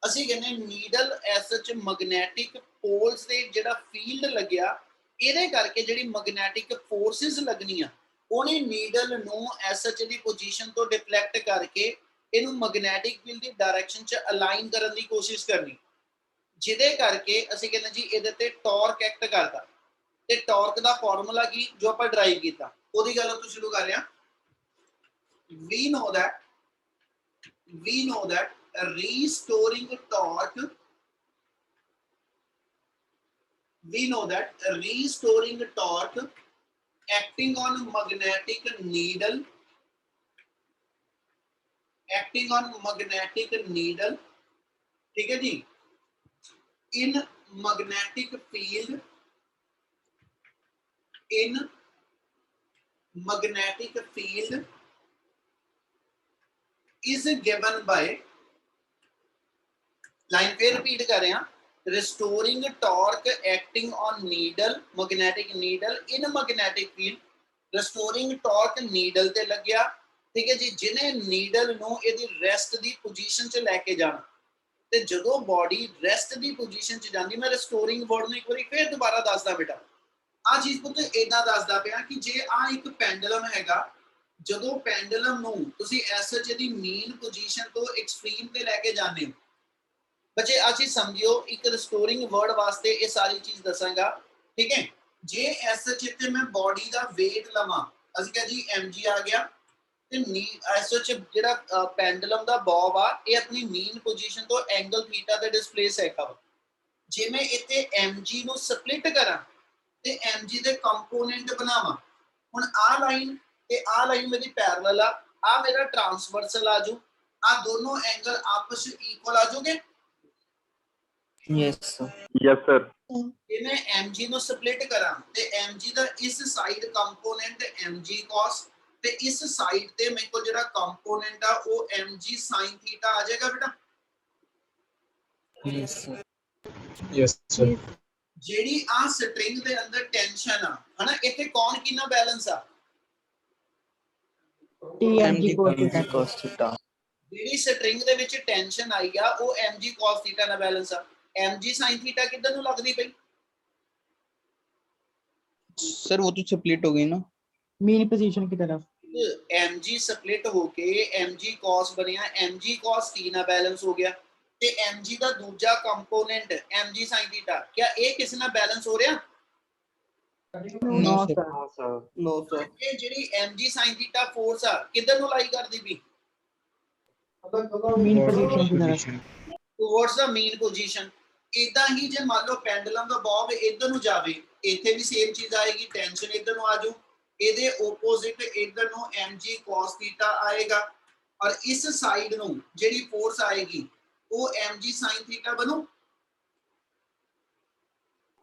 Speaker 1: ਅਸੀਂ ਕਹਿੰਦੇ ਨੀਡਲ ਐਸ ਚ ਮੈਗਨੈਟਿਕ ਪੋਲਸ ਦੇ ਜਿਹੜਾ ਫੀਲਡ ਲੱਗਿਆ ਇਹਦੇ ਕਰਕੇ ਜਿਹੜੀ ਮੈਗਨੈਟਿਕ ਫੋਰਸਿਸ ਲੱਗਣੀਆਂ ਉਹਨੇ ਨੀਡਲ ਨੂੰ ਐਸ ਚ ਦੀ ਪੋਜੀਸ਼ਨ ਤੋਂ ਡਿਫਲੈਕਟ ਕਰਕੇ ਇਹਨੂੰ ਮੈਗਨੈਟਿਕ ਫੀਲਡ ਦੀ ਡਾਇਰੈਕਸ਼ਨ ਚ ਅਲਾਈਨ ਕਰਨ ਦੀ ਕੋਸ਼ਿਸ਼ ਕਰਨੀ, ਜਿਹਦੇ ਕਰਕੇ ਅਸੀਂ ਕਹਿੰਦੇ ਜੀ ਇਹਦੇ ਤੇ ਟਾਰਕ ਐਕਟ ਕਰਦਾ। ਤੇ ਟਾਰਕ ਦਾ ਫਾਰਮੂਲਾ ਕੀ ਜੋ ਆਪਾਂ ਡਰਾਈਵ ਕੀਤਾ ਉਹਦੀ ਗੱਲ ਤੋਂ ਸ਼ੁਰੂ ਕਰ ਰਹੇ ਹਾਂ। we know that restoring torque acting on magnetic needle ठीक है जी, in magnetic field is given by, line पे रिपीट कर रहे हैं, restoring torque acting on magnetic needle in magnetic field, restoring torque needle ਤੇ ਲੱਗਿਆ, ठीक है जी, जिन्हें नीडल ਨੂੰ ਇਹਦੀ ਰੈਸਟ ਦੀ ਪੋਜੀਸ਼ਨ 'ਚ ਲੈ ਕੇ ਜਾਣਾ ਤੇ ਜਦੋਂ ਬਾਡੀ ਰੈਸਟ ਦੀ ਪੋਜੀਸ਼ਨ 'ਚ ਜਾਂਦੀ, ਮੈਂ ਰਿਸਟੋਰਿੰਗ ਵਰਡ ਨੂੰ ਇੱਕ ਵਾਰੀ ਫੇਰ ਦੁਬਾਰਾ ਦੱਸਦਾ ਬੇਟਾ, ਆ ਚੀਜ਼ ਪੁੱਤ ਇਦਾਂ ਦੱਸਦਾ ਪਿਆ ਕਿ ਜੇ ਆ ਇੱਕ ਪੈਂਡਲਮ ਹੈਗਾ, ਜਦੋਂ ਪੈਂਡਲਮ ਨੂੰ ਤੁਸੀਂ ਐਸਐਚ ਦੀ ਮੀਨ ਪੋਜੀਸ਼ਨ ਤੋਂ ਐਕਸਟ੍ਰੀਮ ਤੇ ਲੈ ਕੇ ਜਾਂਦੇ ਹੋ ਬੱਚੇ, ਆ ਚੀਜ਼ ਸਮਝਿਓ। ਇੱਕ ਰਿਸਟੋਰਿੰਗ ਵਰਡ ਵਾਸਤੇ ਇਹ ਸਾਰੀ ਚੀਜ਼ ਦੱਸਾਂਗਾ, ਠੀਕ ਹੈ। ਜੇ ਐਸਐਚ ਤੇ ਮੈਂ ਬੋਡੀ ਦਾ weight ਲਵਾਂ, ਅਸੀਂ ਕਹਾਂ ਜੀ mg ਆ ਗਿਆ, ਤੇ ਐਸਐਚ ਜਿਹੜਾ ਪੈਂਡਲਮ ਦਾ ਬੌਬ ਆ ਇਹ ਆਪਣੀ ਮੀਨ ਪੋਜੀਸ਼ਨ ਤੋਂ ਐਂਗਲ ਥੀਟਾ ਤੇ ਡਿਸਪਲੇਸ ਹੈਗਾ। ਜੇ ਮੈਂ ਇੱਥੇ mg ਨੂੰ ਸਪਲਿਟ ਕਰਾਂ ਤੇ mg ਦੇ ਕੰਪੋਨੈਂਟ ਬਣਾਵਾਂ, ਹੁਣ ਆ ਲਾਈਨ ਤੇ ਆ ਲਾਈਨ ਮੇਰੀ ਪੈਰਲਲ ਆ ਮੇਰਾ ਟ੍ਰਾਂਸਵਰਸਲ ਆ ਜੂ, ਆ ਦੋਨੋਂ ਐਂਗਲ ਆਪਸ ਵਿੱਚ ਇਕੁਅਲ ਆ ਜੂਗੇ।
Speaker 2: Yes, sir.
Speaker 5: Yes, sir.
Speaker 1: ਜੇ ਮੈਂ mg ਨੂੰ ਸਪਲਿਟ ਕਰਾਂ ਤੇ mg ਦਾ ਇਸ ਸਾਈਡ ਕੰਪੋਨੈਂਟ mg cos ਤੇ ਇਸ ਸਾਈਡ ਤੇ ਮੇਰੇ ਕੋਲ ਜਿਹੜਾ ਕੰਪੋਨੈਂਟ ਆ ਉਹ mg sin ਥੀਟਾ ਆ ਜਾਏਗਾ ਬੇਟਾ।
Speaker 2: Yes, sir.
Speaker 5: Yes, sir.
Speaker 1: ਜਿਹੜੀ ਆ ਸਟ੍ਰਿੰਗ ਦੇ ਅੰਦਰ ਟੈਂਸ਼ਨ ਆ ਹਨਾ, ਇੱਥੇ ਕੌਣ ਕਿੰਨਾ ਬੈਲੈਂਸ ਆ?
Speaker 6: mg
Speaker 2: Mg cos theta.
Speaker 1: ਜਿਹੜੀ ਸਟ੍ਰਿੰਗ ਦੇ ਵਿੱਚ ਟੈਂਸ਼ਨ ਆਈ ਆ ਉਹ mg cos ਥੀਟਾ ਨਾਲ ਬੈਲੈਂਸ ਆ। mg sin ਥੀਟਾ ਕਿੱਧਰ ਨੂੰ ਲੱਗਦੀ ਪਈ?
Speaker 6: सर वो तो स्प्लिट हो गई ना
Speaker 7: मीन पोजीशन की तरफ।
Speaker 1: mg ਸਪਲਿਟ ਹੋ ਕੇ mg cos ਬਣਿਆ, mg cos t ਨਾਲ ਬੈਲੈਂਸ ਹੋ ਗਿਆ ਤੇ mg ਦਾ ਦੂਜਾ ਕੰਪੋਨੈਂਟ mg sin ਥੀਟਾ, ਕਿਆ ਇਹ ਕਿਸੇ ਨਾਲ ਬੈਲੈਂਸ ਹੋ ਰਿਹਾ?
Speaker 6: No sir
Speaker 2: No, sir.
Speaker 6: No sir
Speaker 1: ਇਹ ਜਿਹੜੀ mg sin थीटा फोर्स आ किधर ਨੂੰ ਲਾਈ ਕਰਦੀ ਵੀ?
Speaker 7: मीन पोजीशन की तरफ।
Speaker 2: Position.
Speaker 1: ਟੁਵਰਡਸ ਦਾ ਮੀਨ ਪੋਜੀਸ਼ਨ। ਇਦਾਂ ਹੀ ਜੇ ਮੰਨ ਲਓ ਪੈਂਡਲਮ ਦਾ ਬੌਬ ਇਧਰ ਨੂੰ ਜਾਵੇ, ਇੱਥੇ ਵੀ ਸੇਮ ਚੀਜ਼ ਆਏਗੀ, ਟੈਂਸ਼ਨ ਇਧਰ ਨੂੰ ਆਜੂ, ਇਹਦੇ ਆਪੋਜ਼ਿਟ ਇਧਰ ਨੂੰ mg cos ਥੀਟਾ ਆਏਗਾ, ਔਰ ਇਸ ਸਾਈਡ ਨੂੰ ਜਿਹੜੀ ਫੋਰਸ ਆਏਗੀ ਉਹ mg sin ਥੀਟਾ ਬਣੂ।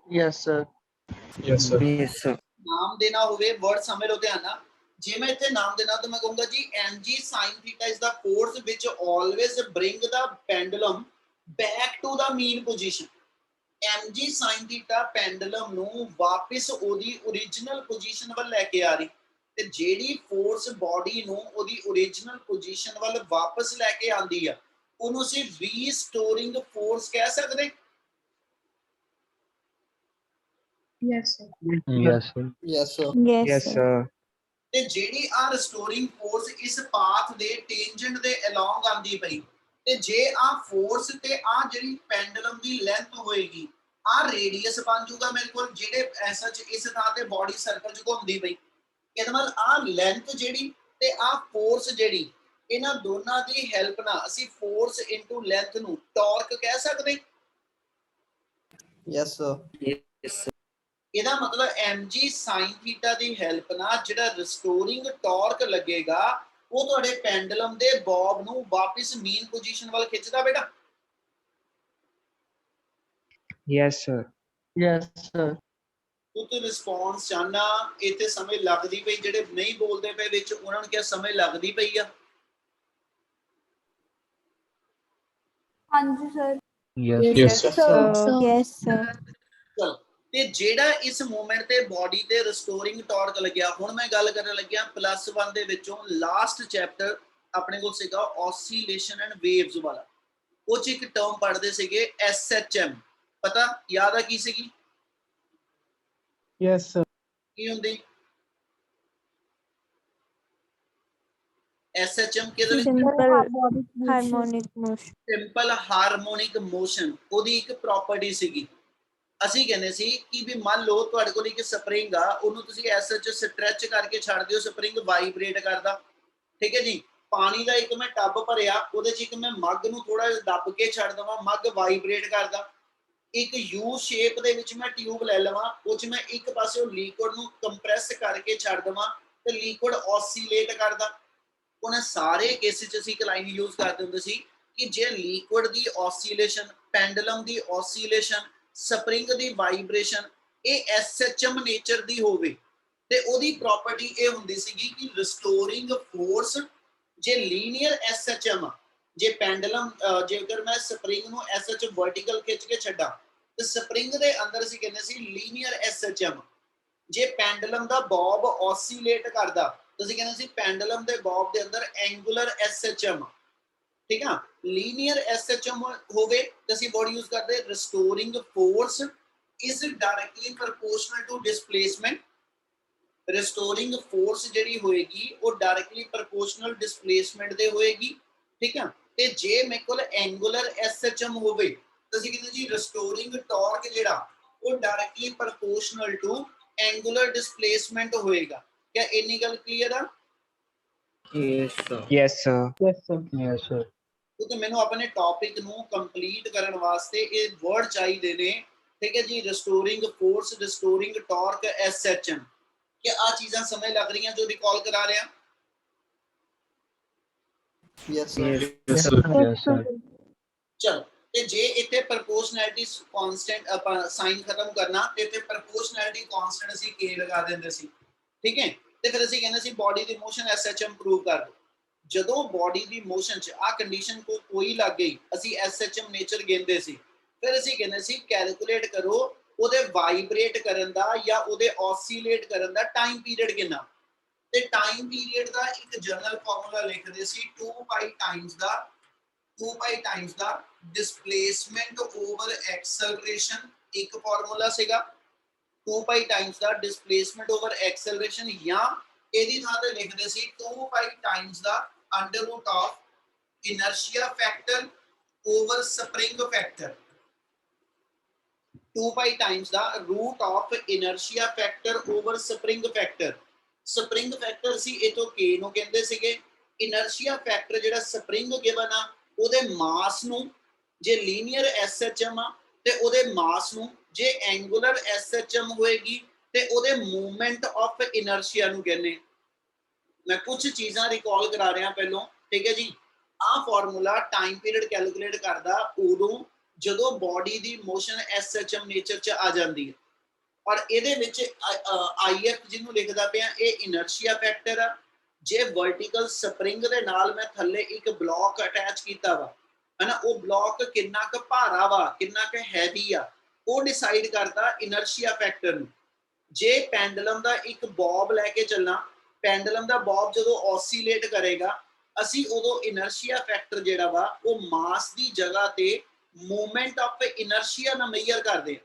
Speaker 6: Yes sir
Speaker 5: Yes, sir.
Speaker 2: Yes, sir.
Speaker 1: ਨਾਮ ਦੇਣਾ ਹੋਵੇ ਵਰਡ ਸਮਝ ਲਓ ਧਿਆਨ ਨਾਲ। ਜੇ ਮੈਂ ਇੱਥੇ ਨਾਮ ਦੇਣਾ ਤਾਂ ਮੈਂ ਕਹੂੰਗਾ ਜੀ mg sin theta is the force which always bring the pendulum back to the mean position। mg sin theta pendulum ਨੂੰ ਵਾਪਸ ਉਹਦੀ origignal ਪੋਜੀਸ਼ਨ ਵੱਲ ਲੈ ਕੇ ਆ ਰਹੀ, ਤੇ ਜਿਹੜੀ ਫੋਰਸ ਬਾਡੀ ਨੂੰ ਉਹਦੀ origignal ਪੋਜੀਸ਼ਨ ਵੱਲ ਵਾਪਸ ਲੈ ਕੇ ਆਂਦੀ ਆ ਉਹਨੂੰ ਅਸੀਂ ਰੀਸਟੋਰਿੰਗ ਫੋਰਸ ਕਹਿ ਸਕਦੇ।
Speaker 3: Yes, sir.
Speaker 2: Yes, sir.
Speaker 6: Yes sir
Speaker 2: Yes, sir.
Speaker 1: ਤੇ ਜਿਹੜੀ ਆ ਰਿਸਟੋਰਿੰਗ ਫੋਰਸ ਇਸ ਪਾਥ ਦੇ ਟੈਂਜੈਂਟ ਦੇ ਅਲੋਂਗ ਆਂਦੀ ਪਈ, ਤੇ ਜੇ ਆ ਫੋਰਸ ਤੇ ਆ ਜਿਹੜੀ ਪੈਂਡਲਮ ਦੀ ਲੈਂਥ ਹੋਏਗੀ ਆ ਰੇਡੀਅਸ ਬਣ ਜਾਊਗਾ ਮੇਰੇ ਕੋਲ, ਜਿਹੜੇ ਐਸਾ ਇਸ ਥਾਂ ਤੇ ਬਾਡੀ ਸਰਕਲ ਚ ਘੁੰਮਦੀ ਪਈ, ਇਹਦੇ ਨਾਲ ਆ ਲੈਂਥ ਜਿਹੜੀ ਤੇ ਆ ਫੋਰਸ ਜਿਹੜੀ, ਇਹਨਾਂ ਦੋਨਾਂ ਦੀ ਹੈਲਪ ਨਾਲ ਅਸੀਂ ਫੋਰਸ ਇਨਟੂ ਲੈਂਥ ਨੂੰ ਟਾਰਕ ਕਹਿ ਸਕਦੇ।
Speaker 6: Yes sir
Speaker 2: Yes, sir.
Speaker 1: ਇਹਦਾ ਮਤਲਬ mg sin ਥੀਟਾ ਦੀ ਹੈਲਪ ਨਾਲ ਜਿਹੜਾ ਰਿਸਟੋਰਿੰਗ ਟਾਰਕ ਲੱਗੇਗਾ ਉਹ ਤੁਹਾਡੇ ਪੈਂਡਲਮ ਦੇ ਬੌਬ ਨੂੰ ਵਾਪਸ ਮੀਨ ਪੋਜੀਸ਼ਨ ਵੱਲ ਖਿੱਚਦਾ ਬੇਟਾ।
Speaker 2: Yes, sir.
Speaker 7: Yes sir.
Speaker 1: ਤੂੰ ਰਿਸਪੌਂਸ ਚਾਹਨਾ, ਇੱਥੇ ਸਮਝ ਲੱਗਦੀ ਪਈ, ਜਿਹੜੇ ਨਹੀਂ ਬੋਲਦੇ ਪਏ ਵਿੱਚ ਉਹਨਾਂ ਨੂੰ ਕਿਹਾ ਸਮਝ ਲੱਗਦੀ ਪਈ ਆ?
Speaker 4: हाँ जी sir.
Speaker 5: Yes, sir.
Speaker 4: Yes sir।
Speaker 1: ਚਲ, ਤੇ ਜਿਹੜਾ ਇਸ ਮੂਵਮੈਂਟ ਤੇ ਬਾਡੀ ਤੇ ਰਿਸਟੋਰਿੰਗ ਟਾਰਕ ਲੱਗਿਆ, ਹੁਣ ਮੈਂ ਗੱਲ ਕਰਨ ਲੱਗਿਆ +1 ਦੇ ਵਿੱਚੋਂ ਲਾਸਟ ਚੈਪਟਰ ਆਪਣੇ ਕੋਲ ਸੀਗਾ ਔਸੀਲੇਸ਼ਨ ਐਂਡ ਵੇਵਸ ਵਾਲਾ, ਉਹ ਚ ਇੱਕ ਟਰਮ ਪੜ੍ਹਦੇ ਸੀਗੇ SHM, ਪਤਾ ਯਾਦ ਆ ਕੀ ਸੀਗੀ?
Speaker 7: Yes sir.
Speaker 1: ਕੀ ਹੁੰਦੀ SHM? ਕਿਹਦੇ ਵਿੱਚ?
Speaker 4: Simple harmonic motion।
Speaker 1: Simple harmonic motion ਉਹਦੀ ਇੱਕ ਪ੍ਰਾਪਰਟੀ ਸੀਗੀ। ਅਸੀਂ ਕਹਿੰਦੇ ਸੀ ਕਿ ਵੀ ਮੰਨ ਲਓ ਤੁਹਾਡੇ ਕੋਲ ਇੱਕ ਸਪਰਿੰਗ ਆ, ਉਹਨੂੰ ਤੁਸੀਂ ਐਸਐਚ ਸਟ੍ਰੈਚ ਕਰਕੇ ਛੱਡ ਦਿਓ, ਸਪਰਿੰਗ ਵਾਈਬ੍ਰੇਟ ਕਰਦਾ, ਠੀਕ ਹੈ ਜੀ। ਪਾਣੀ ਦਾ ਇੱਕ ਮੈਂ ਟੱਬ ਭਰਿਆ, ਉਹਦੇ ਚ ਇੱਕ ਮੈਂ ਮੱਗ ਨੂੰ ਥੋੜਾ ਜਿਹਾ ਦੱਬ ਕੇ ਛੱਡ ਦਵਾਂ, ਮੱਗ ਵਾਈਬ੍ਰੇਟ ਕਰਦਾ। ਇੱਕ ਯੂ ਸ਼ੇਪ ਦੇ ਵਿੱਚ ਮੈਂ ਟਿਊਬ ਲੈ ਲਵਾਂ, ਉਹ ਚ ਮੈਂ ਇੱਕ ਪਾਸੇ ਉਹ ਲਿਕੁਇਡ ਨੂੰ ਕੰਪਰੈਸ ਕਰਕੇ ਛੱਡ ਦਵਾਂ ਤੇ ਲਿਕੁਇਡ ਔਸੀਲੇਟ ਕਰਦਾ। ਉਹਨਾਂ ਸਾਰੇ ਕੇਸਿਸ ਚ ਅਸੀਂ ਇੱਕ ਲਾਈਨ ਯੂਜ਼ ਕਰਦੇ ਹੁੰਦੇ ਸੀ ਕਿ ਜੇ ਲਿਕੁਇਡ ਦੀ ਔਸੀਲੇਸ਼ਨ, ਪੈਂਡਲਮ ਦੀ ਔਸੀਲੇਸ਼ਨ, ਸਪਰਿੰਗ ਦੀ ਵਾਈਬ੍ਰੇਸ਼ਨ ਇਹ SHM ਨੇਚਰ ਦੀ ਹੋਵੇ ਤੇ ਉਹਦੀ ਪ੍ਰੋਪਰਟੀ ਇਹ ਹੁੰਦੀ ਸੀਗੀ ਕਿ ਰਿਸਟੋਰਿੰਗ ਫੋਰਸ ਜੇ ਲੀਨੀਅਰ SHM, ਜੇ ਪੈਂਡਲਮ ਜੇਕਰ ਮੈਂ ਸਪਰਿੰਗ ਨੂੰ SH ਵਰਟੀਕਲ ਖਿੱਚ ਕੇ ਛੱਡਾਂ ਤੇ ਸਪਰਿੰਗ ਦੇ ਅੰਦਰ ਅਸੀਂ ਕਹਿੰਦੇ ਸੀ ਲੀਨੀਅਰ SHM। ਜੇ ਪੈਂਡਲਮ ਦਾ ਬੌਬ ਔਸੀਲੇਟ ਕਰਦਾ ਤੁਸੀਂ ਕਹਿੰਦੇ ਸੀ ਪੈਂਡਲਮ ਦੇ ਬੌਬ ਦੇ ਅੰਦਰ ਐਂਗੂਲਰ SHM, ਠੀਕ ਆ। ਲੀਨੀਅਰ SHM ਹੋਵੇ ਤੇ ਅਸੀਂ ਵਰਡ ਯੂਜ਼ ਕਰਦੇ ਰਿਸਟੋਰਿੰਗ force is directly proportional to displacement. Restoring force ਜਿਹੜੀ ਹੋਏਗੀ ਉਹ directly proportional displacement ਦੇ ਹੋਏਗੀ, ਠੀਕ ਆ। ਤੇ ਜੇ ਮੇਰੇ ਕੋਲ angular SHM ਹੋਵੇ ਤਾਂ ਅਸੀਂ ਕਹਿੰਦੇ ਜੀ restoring torque ਜਿਹੜਾ ਉਹ directly proportional to angular displacement ਹੋਏਗਾ। ਕਿਆ ਇੰਨੀ ਗੱਲ clear ਆ?
Speaker 2: Yes, sir.
Speaker 7: Yes, sir.
Speaker 2: Yes, sir.
Speaker 1: ਕਿਉਂਕਿ ਮੈਨੂੰ ਆਪਣੇ ਟੌਪਿਕ ਨੂੰ ਕੰਪਲੀਟ ਕਰਨ ਵਾਸਤੇ ਇਹ ਵਰਡ ਚਾਹੀਦੇ ਨੇ, ਠੀਕ ਹੈ ਜੀ। ਰਿਸਟੋਰਿੰਗ ਫੋਰਸ, ਰਿਸਟੋਰਿੰਗ ਟਾਰਕ, SHM, ਕਿ ਆ ਚੀਜ਼ਾਂ ਸਮਝ ਲੱਗ ਰਹੀਆਂ ਜੋ ਰਿਕਾਲ ਕਰਾ ਰਿਹਾ?
Speaker 6: Yes, sir.
Speaker 2: Yes, sir. Yes, sir.
Speaker 1: ਚਲੋ, ਤੇ ਜੇ ਇੱਥੇ ਪ੍ਰੋਪੋਰਸ਼ਨੈਲਿਟੀ ਕਾਂਸਟੈਂਟ ਆਪਾਂ ਸਾਈਨ ਖਤਮ ਕਰਨਾ ਤੇ ਇੱਥੇ ਪ੍ਰੋਪੋਰਸ਼ਨੈਲਿਟੀ ਕਾਂਸਟੈਂਟ ਅਸੀਂ k ਲਗਾ ਦਿੰਦੇ ਸੀ, ਠੀਕ ਹੈ। ਤੇ ਫਿਰ ਅਸੀਂ ਕਹਿੰਦੇ ਸੀ ਬਾਡੀ ਦੀ ਮੋਸ਼ਨ SHM ਪ੍ਰੂਵ ਕਰ ਦਿਓ। ਜਦੋਂ ਬਾਡੀ ਦੀ ਮੋਸ਼ਨ ਚ ਆ ਕੰਡੀਸ਼ਨ ਕੋਈ ਲੱਗ ਗਈ, ਅਸੀਂ SHM ਨੇਚਰ ਕਹਿੰਦੇ ਸੀ। ਫਿਰ ਅਸੀਂ ਕਹਿੰਦੇ ਸੀ ਕੈਲਕੂਲੇਟ ਕਰੋ ਉਹਦੇ ਵਾਈਬ੍ਰੇਟ ਕਰਨ ਦਾ ਜਾਂ ਉਹਦੇ ਔਸੀਲੇਟ ਕਰਨ ਦਾ ਟਾਈਮ ਪੀਰੀਅਡ ਕਿੰਨਾ। ਤੇ ਟਾਈਮ ਪੀਰੀਅਡ ਦਾ ਇੱਕ ਜਨਰਲ ਫਾਰਮੂਲਾ ਲਿਖਦੇ ਸੀ 2π ਟਾਈਮਸ ਦਾ ਡਿਸਪਲੇਸਮੈਂਟ ਓਵਰ ਐਕਸਲਰੇਸ਼ਨ। ਇੱਕ ਫਾਰਮੂਲਾ ਸੀਗਾ 2π ਟਾਈਮਸ ਦਾ ਡਿਸਪਲੇਸਮੈਂਟ ਓਵਰ ਐਕਸਲਰੇਸ਼ਨ, ਜਾਂ ਇਹਦੀ ਥਾਂ ਤੇ ਲਿਖਦੇ ਸੀ 2π ਟਾਈਮਸ ਦਾ under root of inertia factor over spring factor. 2π times ਦਾ root of inertia factor over spring factor. Spring factor ਸੀ ਇਹ ਤੋਂ k ਨੂੰ ਕਹਿੰਦੇ ਸੀਗੇ। ਇਨਰਸ਼ੀਆ ਫੈਕਟਰ ਜਿਹੜਾ ਸਪਰਿੰਗ ਗਿਵਨ ਆ ਉਹਦੇ ਮਾਸ ਨੂੰ, ਜੇ ਲੀਨੀਅਰ SHM ਆ ਤੇ ਉਹਦੇ ਮਾਸ ਨੂੰ, ਜੇ ਐਂਗੂਲਰ SHM ਹੋਏਗੀ ਤੇ ਉਹਦੇ ਮੂਵਮੈਂਟ ਆਫ ਇਨਰਸ਼ੀਆ ਨੂੰ ਕਹਿੰਦੇ। ਮੈਂ ਕੁਝ ਚੀਜ਼ਾਂ ਰਿਕਾਲ ਕਰਾ ਰਿਹਾ ਪਹਿਲੋਂ, ਠੀਕ ਹੈ ਜੀ। ਆਹ ਫਾਰਮੂਲਾ ਟਾਈਮ ਪੀਰੀਅਡ ਕੈਲਕੂਲੇਟ ਕਰਦਾ ਉਦੋਂ ਜਦੋਂ ਬਾਡੀ ਦੀ ਮੋਸ਼ਨ SHM ਨੇਚਰ ਚ ਆ ਜਾਂਦੀ ਹੈ। ਔਰ ਇਹਦੇ ਵਿੱਚ IF ਜਿਹਨੂੰ ਲਿਖਦਾ ਪਿਆ ਇਹ ਇਨਰਸ਼ੀਆ ਫੈਕਟਰ ਆ। ਜੇ ਵਰਟੀਕਲ ਸਪਰਿੰਗ ਦੇ ਨਾਲ ਮੈਂ ਥੱਲੇ ਇੱਕ ਬਲੌਕ ਅਟੈਚ ਕੀਤਾ ਵਾ, ਹਨਾ, ਉਹ ਬਲੌਕ ਕਿੰਨਾ ਕੁ ਭਾਰਾ ਵਾ, ਕਿੰਨਾ ਕੁ ਹੈਵੀ ਆ, ਉਹ ਡਿਸਾਈਡ ਕਰਦਾ ਇਨਰਸ਼ੀਆ ਫੈਕਟਰ ਨੂੰ। ਜੇ ਪੈਂਡਲਮ ਦਾ ਇੱਕ ਬੌਬ ਲੈ ਕੇ ਚੱਲਣਾ, ਪੈਂਡਲਮ ਦਾ ਬੌਬ ਜਦੋਂ ਔਸੀਲੇਟ ਕਰੇਗਾ ਅਸੀਂ ਉਦੋਂ ਇਨਰਸ਼ੀਆ ਫੈਕਟਰ ਜਿਹੜਾ ਵਾ ਉਹ ਮਾਸ ਦੀ ਜਗ੍ਹਾ ਤੇ ਮੂਵਮੈਂਟ ਆਫ ਇਨਰਸ਼ੀਆ ਨਾਲ ਮੇਜਰ ਕਰਦੇ ਆ।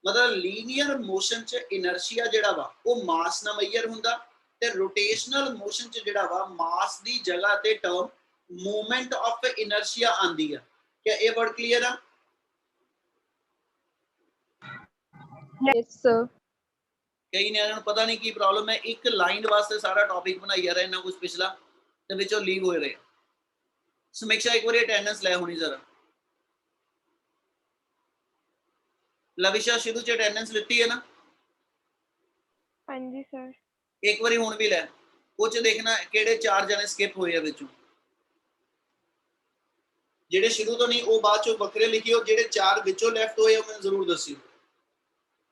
Speaker 1: ਮਤਲਬ ਲੀਨੀਅਰ ਮੋਸ਼ਨ ਚ ਇਨਰਸ਼ੀਆ ਜਿਹੜਾ ਵਾ ਉਹ ਮਾਸ ਨਾਲ ਮੇਜਰ ਹੁੰਦਾ, ਤੇ ਰੋਟੇਸ਼ਨਲ ਮੋਸ਼ਨ ਚ ਜਿਹੜਾ ਵਾ ਮਾਸ ਦੀ ਜਗ੍ਹਾ ਤੇ ਟਰਮ ਮੂਵਮੈਂਟ ਆਫ ਇਨਰਸ਼ੀਆ ਆਂਦੀ ਆ। ਕਿ ਇਹ ਵਰਡ ਕਲੀਅਰ ਆ?
Speaker 3: Yes, sir.
Speaker 1: ਕਈ ਨਿਆਣਿਆਂ ਨੂੰ ਪਤਾ ਨਹੀਂ ਕੀ ਪ੍ਰੋਬਲਮ ਹੈ, ਇੱਕ ਲਾਈਨ ਵਾਸਤੇ ਸਾਰਾ ਟੌਪਿਕ ਬਣਾਈ ਜਾ ਰਿਹਾ ਇਹਨਾਂ ਕੁਝ ਪਿਛਲਾ ਤੇ ਵਿੱਚੋਂ ਲੀਵ ਹੋ ਰਹੇ। ਸਮੀਖਿਆ ਇੱਕ ਵਾਰੀ ਅਟੈਂਡੈਂਸ ਲੈ ਹੋਣੀ ਜ਼ਰਾ। ਲਵਿਸ਼ਾ ਸ਼ੁਰੂ ਚ ਅਟੈਂਡੈਂਸ ਲਿੱਤੀ ਹੈ ਨਾ?
Speaker 4: ਹਾਂਜੀ ਸਰ।
Speaker 1: ਇੱਕ ਵਾਰੀ ਹੁਣ ਵੀ ਲੈ, ਉਹ ਚ ਦੇਖਣਾ ਕਿਹੜੇ 4 ਜਣੇ ਸਕਿਪ ਹੋਏ ਆ ਵਿੱਚੋਂ। ਜਿਹੜੇ ਸ਼ੁਰੂ ਤੋਂ ਨਹੀਂ ਉਹ ਬਾਅਦ ਚੋਂ ਵੱਖਰੇ ਲਿਖਿਓ, ਜਿਹੜੇ 4 ਵਿੱਚੋਂ ਲੈਫਟ ਹੋਏ ਉਹ ਮੈਨੂੰ ਜ਼ਰੂਰ ਦੱਸਿਓ।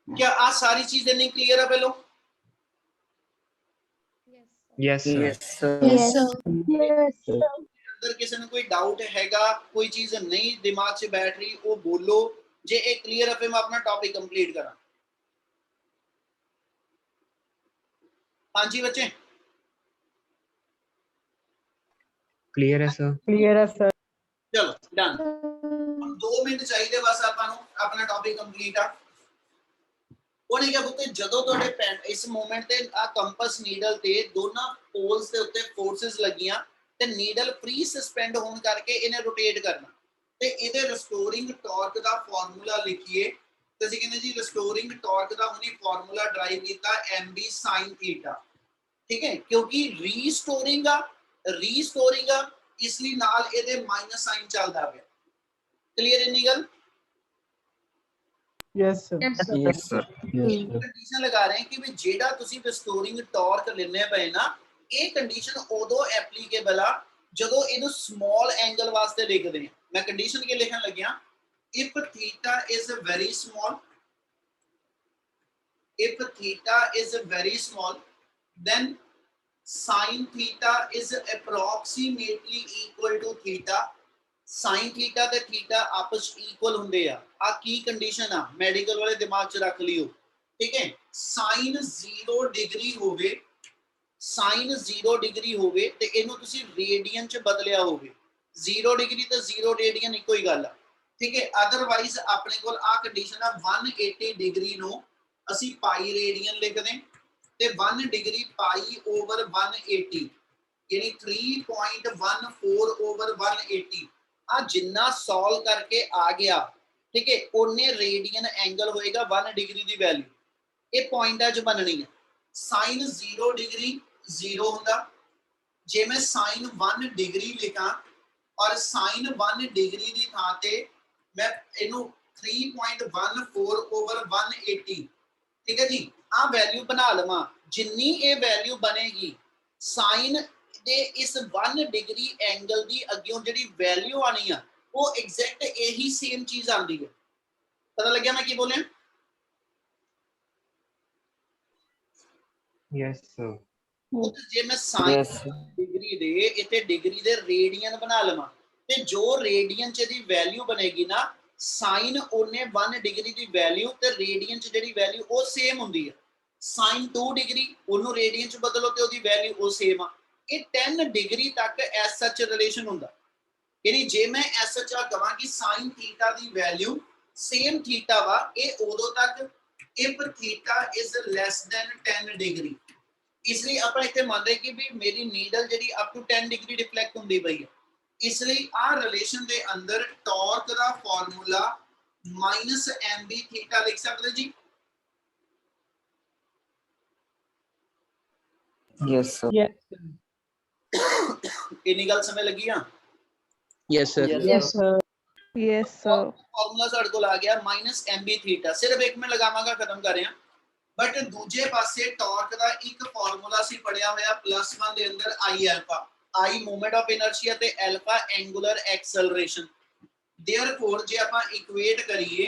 Speaker 1: क्या आ सारी चीजें नहीं क्लियर है पहले?
Speaker 2: Yes, sir.
Speaker 7: Yes, sir.
Speaker 3: Yes, sir.
Speaker 4: Yes, sir.
Speaker 1: अंदर किसी ने कोई डाउट हैगा, कोई चीज नहीं दिमाग से बैठ रही, वो बोलो। जे एक क्लियर है फिर मैं अपना टॉपिक कंप्लीट करा। हाँ जी बच्चे,
Speaker 2: Clear है, sir.
Speaker 7: Clear है, sir.
Speaker 1: चलो डन। 2 मिनट चाहिए बस आपां नूं अपना टॉपिक कंप्लीट आ। ਉਹਨੇ ਕਿਹਾ ਪੁੱਤ ਜਦੋਂ ਤੁਹਾਡੇ ਇਸ ਮੂਮੈਂਟ ਤੇ ਆ ਕੰਪਸ ਨੀਡਲ ਤੇ ਦੋਨਾਂ ਪੋਲਸ ਦੇ ਉੱਤੇ ਫੋਰਸਸ ਲੱਗੀਆਂ ਤੇ ਨੀਡਲ ਫ੍ਰੀ ਸਸਪੈਂਡ ਹੋਣ ਕਰਕੇ ਇਹਨੇ ਰੋਟੇਟ ਕਰਨਾ, ਤੇ ਇਹਦੇ ਰਿਸਟੋਰਿੰਗ ਟਾਰਕ ਦਾ ਫਾਰਮੂਲਾ ਲਿਖੀਏ। ਤੇ ਅਸੀਂ ਕਹਿੰਦੇ ਜੀ ਰਿਸਟੋਰਿੰਗ ਟਾਰਕ ਦਾ ਉਹਨੇ ਫਾਰਮੂਲਾ ਡਰਾਈਵ ਕੀਤਾ mb sin ਥੀਟਾ, ਠੀਕ ਹੈ, ਕਿਉਂਕਿ ਰੀਸਟੋਰਿੰਗ ਆ ਇਸ ਲਈ ਨਾਲ ਇਹਦੇ ਮਾਈਨਸ ਸਾਈਨ ਚੱਲਦਾ ਪਿਆ। ਕਲੀਅਰ ਇੰਨੀ ਗੱਲ?
Speaker 7: Yes, sir.
Speaker 3: Yes, sir.
Speaker 2: Yes, sir. Yes, sir.
Speaker 1: Condition ਲਗਾ ਰਹੇ ਕਿ ਵੀ ਜਿਹੜਾ ਤੁਸੀਂ ਰਿਸਟੋਰਿੰਗ ਟਾਰਕ ਲੈਣੇ ਪਏ ਨਾ, ਇਹ ਕੰਡੀਸ਼ਨ ਉਦੋਂ ਐਪਲੀਕੇਬਲ ਆ ਜਦੋਂ ਇਹਨੂੰ ਸਮਾਲ ਐਂਗਲ ਵਾਸਤੇ ਲਿਖਦੇ ਆ। ਮੈਂ ਕੰਡੀਸ਼ਨ ਕੀ ਲਿਖਣ ਲੱਗਿਆ? If theta is very small, then sin theta is approximately equal to theta। sin theta ਤੇ theta ਆਪਸ ਇਕੁਅਲ ਹੁੰਦੇ ਆ। ਆ ਕੀ ਕੰਡੀਸ਼ਨ ਆ? ਮੈਡੀਕਲ ਵਾਲੇ ਦਿਮਾਗ 'ਚ ਰੱਖ ਲਿਓ, ਠੀਕ ਹੈ। sin 0 ਡਿਗਰੀ ਹੋਵੇ ਤੇ ਇਹਨੂੰ ਤੁਸੀਂ ਰੇਡੀਅਨ 'ਚ ਬਦਲਿਆ ਹੋਵੇ। 0 ਡਿਗਰੀ ਤੇ 0 ਰੇਡੀਅਨ ਇੱਕੋ ਹੀ ਗੱਲ ਆ, ठीक है। अदरवाइज अपने को आ कंडीशन आ 180 डिग्री नो ਅਸੀਂ ਪਾਈ ਰੇਡੀਅਨ ਲਿਖਦੇ ਤੇ 1 ਡਿਗਰੀ ਪਾਈ ਓਵਰ 180 ਯਾਨੀ 3.14 ਓਵਰ 180 ਆ ਜਿੰਨਾ ਸੋਲਵ ਕਰਕੇ ਆ ਗਿਆ ठीक है ओने रेडियन एंगल होएगा 1 डिग्री दी वैल्यू ये पॉइंट च बननी है साइन 0 डिग्री 0 हुंदा जे मैं साइन 1 डिग्री लिखा और साइन 1 डिग्री दी थां ते मैं इनू 3.14 ओवर 180 ठीक है जी आ वैल्यू बना लवा जिन्नी ये वैल्यू बनेगी साइन दे इस 1 डिग्री एंगल दी अग्यों जिहड़ी वैल्यू आनी है वो एग्जैक्ट यही सेम चीज आती है पता लग गया मैं की बोले
Speaker 2: Yes, sir.
Speaker 1: जे मैं साइन डिग्री दे इथे डिग्री दे रेडियन बना लवा ते जो रेडियन च दी वैल्यू बनेगी ना साइन ओने 1 डिग्री दी वैल्यू ते रेडियन च जेडी वैल्यू वो सेम हुंदी है साइन 2 डिग्री ओनु रेडियन च बदलो ते ओदी वैल्यू वो सेम आ ये 10 डिग्री तक एज सच रिलेशन हुंदा यानी जे मैं एज सच कहां कि साइन थीटा दी वैल्यू सेम थीटा वा ये उदों तक if theta is less than 10 degree इसलिए ਆਪਾਂ ਇੱਥੇ ਮੰਨ ਰਹੇ ਕਿ ਵੀ ਮੇਰੀ ਨੀਡਲ ਜਿਹੜੀ ਅਪ ਟੂ 10 ਡਿਗਰੀ ਰਿਫਲੈਕਟ ਹੁੰਦੀ ਪਈ ਹੈ इसलिए आ रिलेशन दे अंदर टॉर्क दा फार्मूला माइनस mb थीटा लिख सकते जी
Speaker 2: Yes, sir.
Speaker 7: Yes.
Speaker 1: इन्नी गल समय लगी हां
Speaker 6: yes sir
Speaker 7: Yes, sir.
Speaker 4: Yes, sir.
Speaker 1: Formula साडे कोल आ गया माइनस mb थीटा सिर्फ एक मिनट लगावांगा खत्म कर रहे हैं बट दूजे पासे टॉर्क दा एक फार्मूला सी पढ़िया होया +1 दे अंदर i alpha I moment of inertia ते अल्फा एंगुलर एक्सेलरेशन देयरफॉर जे ਆਪਾਂ ਇਕੁਏਟ ਕਰੀਏ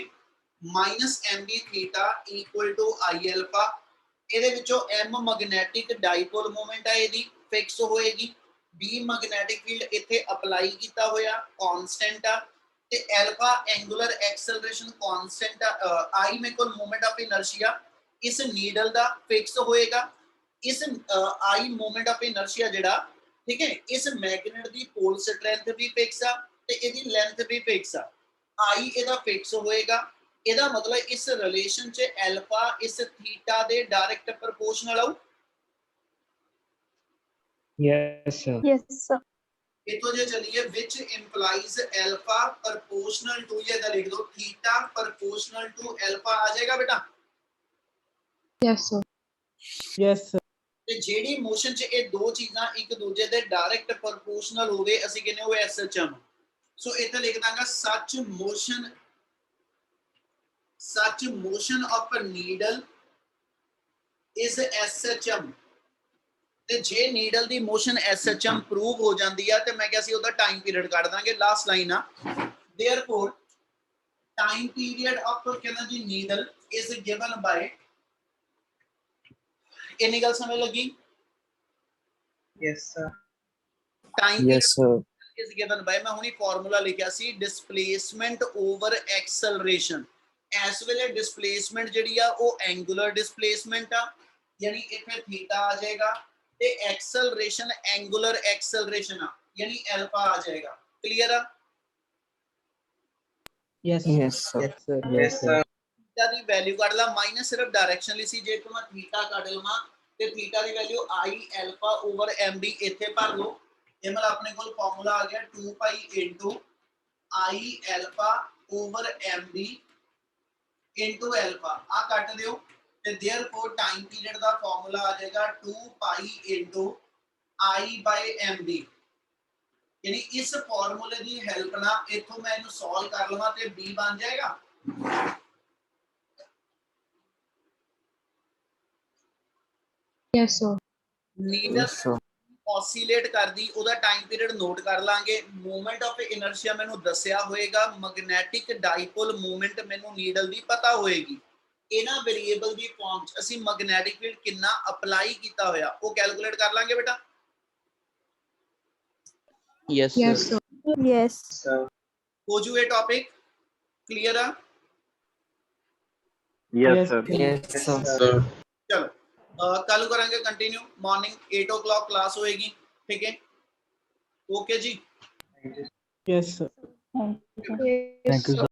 Speaker 1: -mb थीटा = I अल्फा ਇਹਦੇ ਵਿੱਚੋਂ m ਮੈਗਨੈਟਿਕ ਡਾਈਪੋਲ ਮੋਮੈਂਟ ਹੈ ਇਹਦੀ ਫਿਕਸ ਹੋਏਗੀ b ਮੈਗਨੈਟਿਕ ਫੀਲਡ ਇੱਥੇ ਅਪਲਾਈ ਕੀਤਾ ਹੋਇਆ ਕਾਂਸਟੈਂਟ ਆ ਤੇ alpha angular acceleration constant I ਮੇਰੇ ਕੋਲ ਮੋਮੈਂਟ ਆਫ ਇਨਰਸ਼ੀਆ ਇਸ ਨੀਡਲ ਦਾ ਫਿਕਸ ਹੋਏਗਾ ਇਸ I ਮੋਮੈਂਟ ਆਫ ਇਨਰਸ਼ੀਆ ਜਿਹੜਾ ठीक है इस मैग्नेट दी पोल स्ट्रेंथ भी फिक्स आ ते इहदी लेंथ भी फिक्स आ I ਇਹਦਾ ਫਿਕਸ ਹੋਏਗਾ ਇਹਦਾ ਮਤਲਬ ਇਸ ਰਿਲੇਸ਼ਨ ਚ ਅਲਫਾ ਇਸ ਥੀਟਾ ਦੇ ਡਾਇਰੈਕਟ ਪ੍ਰੋਪੋਰਸ਼ਨਲ ਆਉ
Speaker 2: Yes, sir.
Speaker 4: Yes, sir.
Speaker 1: ਇਤੋਂ ਜੇ ਚਲੀਏ which implies alpha proportional to ये लिख दो थीटा proportional to alpha आ जाएगा बेटा
Speaker 3: Yes, sir.
Speaker 7: Yes, sir.
Speaker 1: ਤੇ ਜਿਹੜੀ ਮੋਸ਼ਨ ਚ ਇਹ ਦੋ ਚੀਜ਼ਾਂ ਇੱਕ ਦੂਜੇ ਦੇ ਡਾਇਰੈਕਟ ਪ੍ਰੋਪੋਰਸ਼ਨਲ ਹੋਵੇ ਅਸੀਂ ਕਹਿੰਦੇ ਉਹ SHM ਸੋ ਇੱਥੇ ਲਿਖ ਦਾਂਗਾ ਸੱਚ motion of a needle is SHM ਤੇ ਜੇ ਨੀਡਲ ਦੀ ਮੋਸ਼ਨ SHM ਪ੍ਰੂਵ ਹੋ ਜਾਂਦੀ ਆ ਤੇ ਮੈਂ ਕਿਹਾ ਸੀ ਉਹਦਾ ਟਾਈਮ ਪੀਰੀਅਡ ਕੱਢ ਦਾਂਗੇ ਲਾਸਟ ਲਾਈਨ ਆ देयरफॉर टाइम पीरियड ऑफ कहना जी नीडल इज गिवन बाय इन्नी गल समझ लगी
Speaker 6: yes sir
Speaker 1: time
Speaker 2: Yes, sir.
Speaker 1: is given by मैं हुनी फार्मूला लिखा सी डिस्प्लेसमेंट ओवर एक्सेलरेशन इस वेले डिस्प्लेसमेंट जिहड़ी आ वो एंगुलर डिस्प्लेसमेंट आ यानी इथे थीटा आ जाएगा ते एक्सेलरेशन एंगुलर एक्सेलरेशन आ यानी अल्फा आ जाएगा क्लियर आ
Speaker 7: Yes.
Speaker 2: Yes, sir.
Speaker 7: Yes, sir.
Speaker 6: Yes sir
Speaker 1: theta दी वैल्यू काट ला माइनस सिर्फ डायरेक्शन ली सी जे तो मैं थीटा काट लवां ते थीटा दी value I alpha over mb इथे भर लो ये मतलब अपने कोल फार्मूला आ गया 2 pi into I alpha over mb into alpha आ काट दियो ते देयरफॉर टाइम पीरियड दा फार्मूला आ जाएगा 2 pi into I by mb यानी इस फार्मूले दी हेल्प ना इथों मैं इनु सॉल्व कर लवां ते b बन जाएगा
Speaker 3: Yes, sir.
Speaker 1: Needle
Speaker 2: Yes, sir.
Speaker 1: Oscillate करदी ਉਹਦਾ ਟਾਈਮ ਪੀਰੀਅਡ ਨੋਟ ਕਰ ਲਾਂਗੇ ਮੂਵਮੈਂਟ ਆਫ ਇਨਰਸ਼ੀਆ ਮੈਨੂੰ ਦੱਸਿਆ ਹੋਏਗਾ ਮੈਗਨੈਟਿਕ ਡਾਈਪੋਲ ਮੂਵਮੈਂਟ ਮੈਨੂੰ ਨੀਡਲ ਦੀ ਪਤਾ ਹੋਏਗੀ ਇਹਨਾਂ ਵੇਰੀਏਬਲ ਦੀ ਫਾਰਮ ਚ ਅਸੀਂ ਮੈਗਨੈਟਿਕ ਫੀਲਡ ਕਿੰਨਾ ਅਪਲਾਈ ਕੀਤਾ ਹੋਇਆ ਉਹ ਕੈਲਕੂਲੇਟ ਕਰ ਲਾਂਗੇ ਬੇਟਾ
Speaker 6: yes
Speaker 3: Yes,
Speaker 6: sir
Speaker 3: sir.
Speaker 4: Yes.
Speaker 1: ਹੋ ਜੂ ਇਹ ਟੌਪਿਕ ਕਲੀਅਰ ਆ
Speaker 7: Yes, sir.
Speaker 2: Yes, sir.
Speaker 5: sir.
Speaker 1: ਚਲੋ कल करेंगे कंटिन्यू मॉर्निंग 8 o'clock क्लास होएगी ठीक है okay ji
Speaker 7: Yes, sir.
Speaker 3: Yes,
Speaker 2: Thank you,
Speaker 3: sir.
Speaker 2: sir.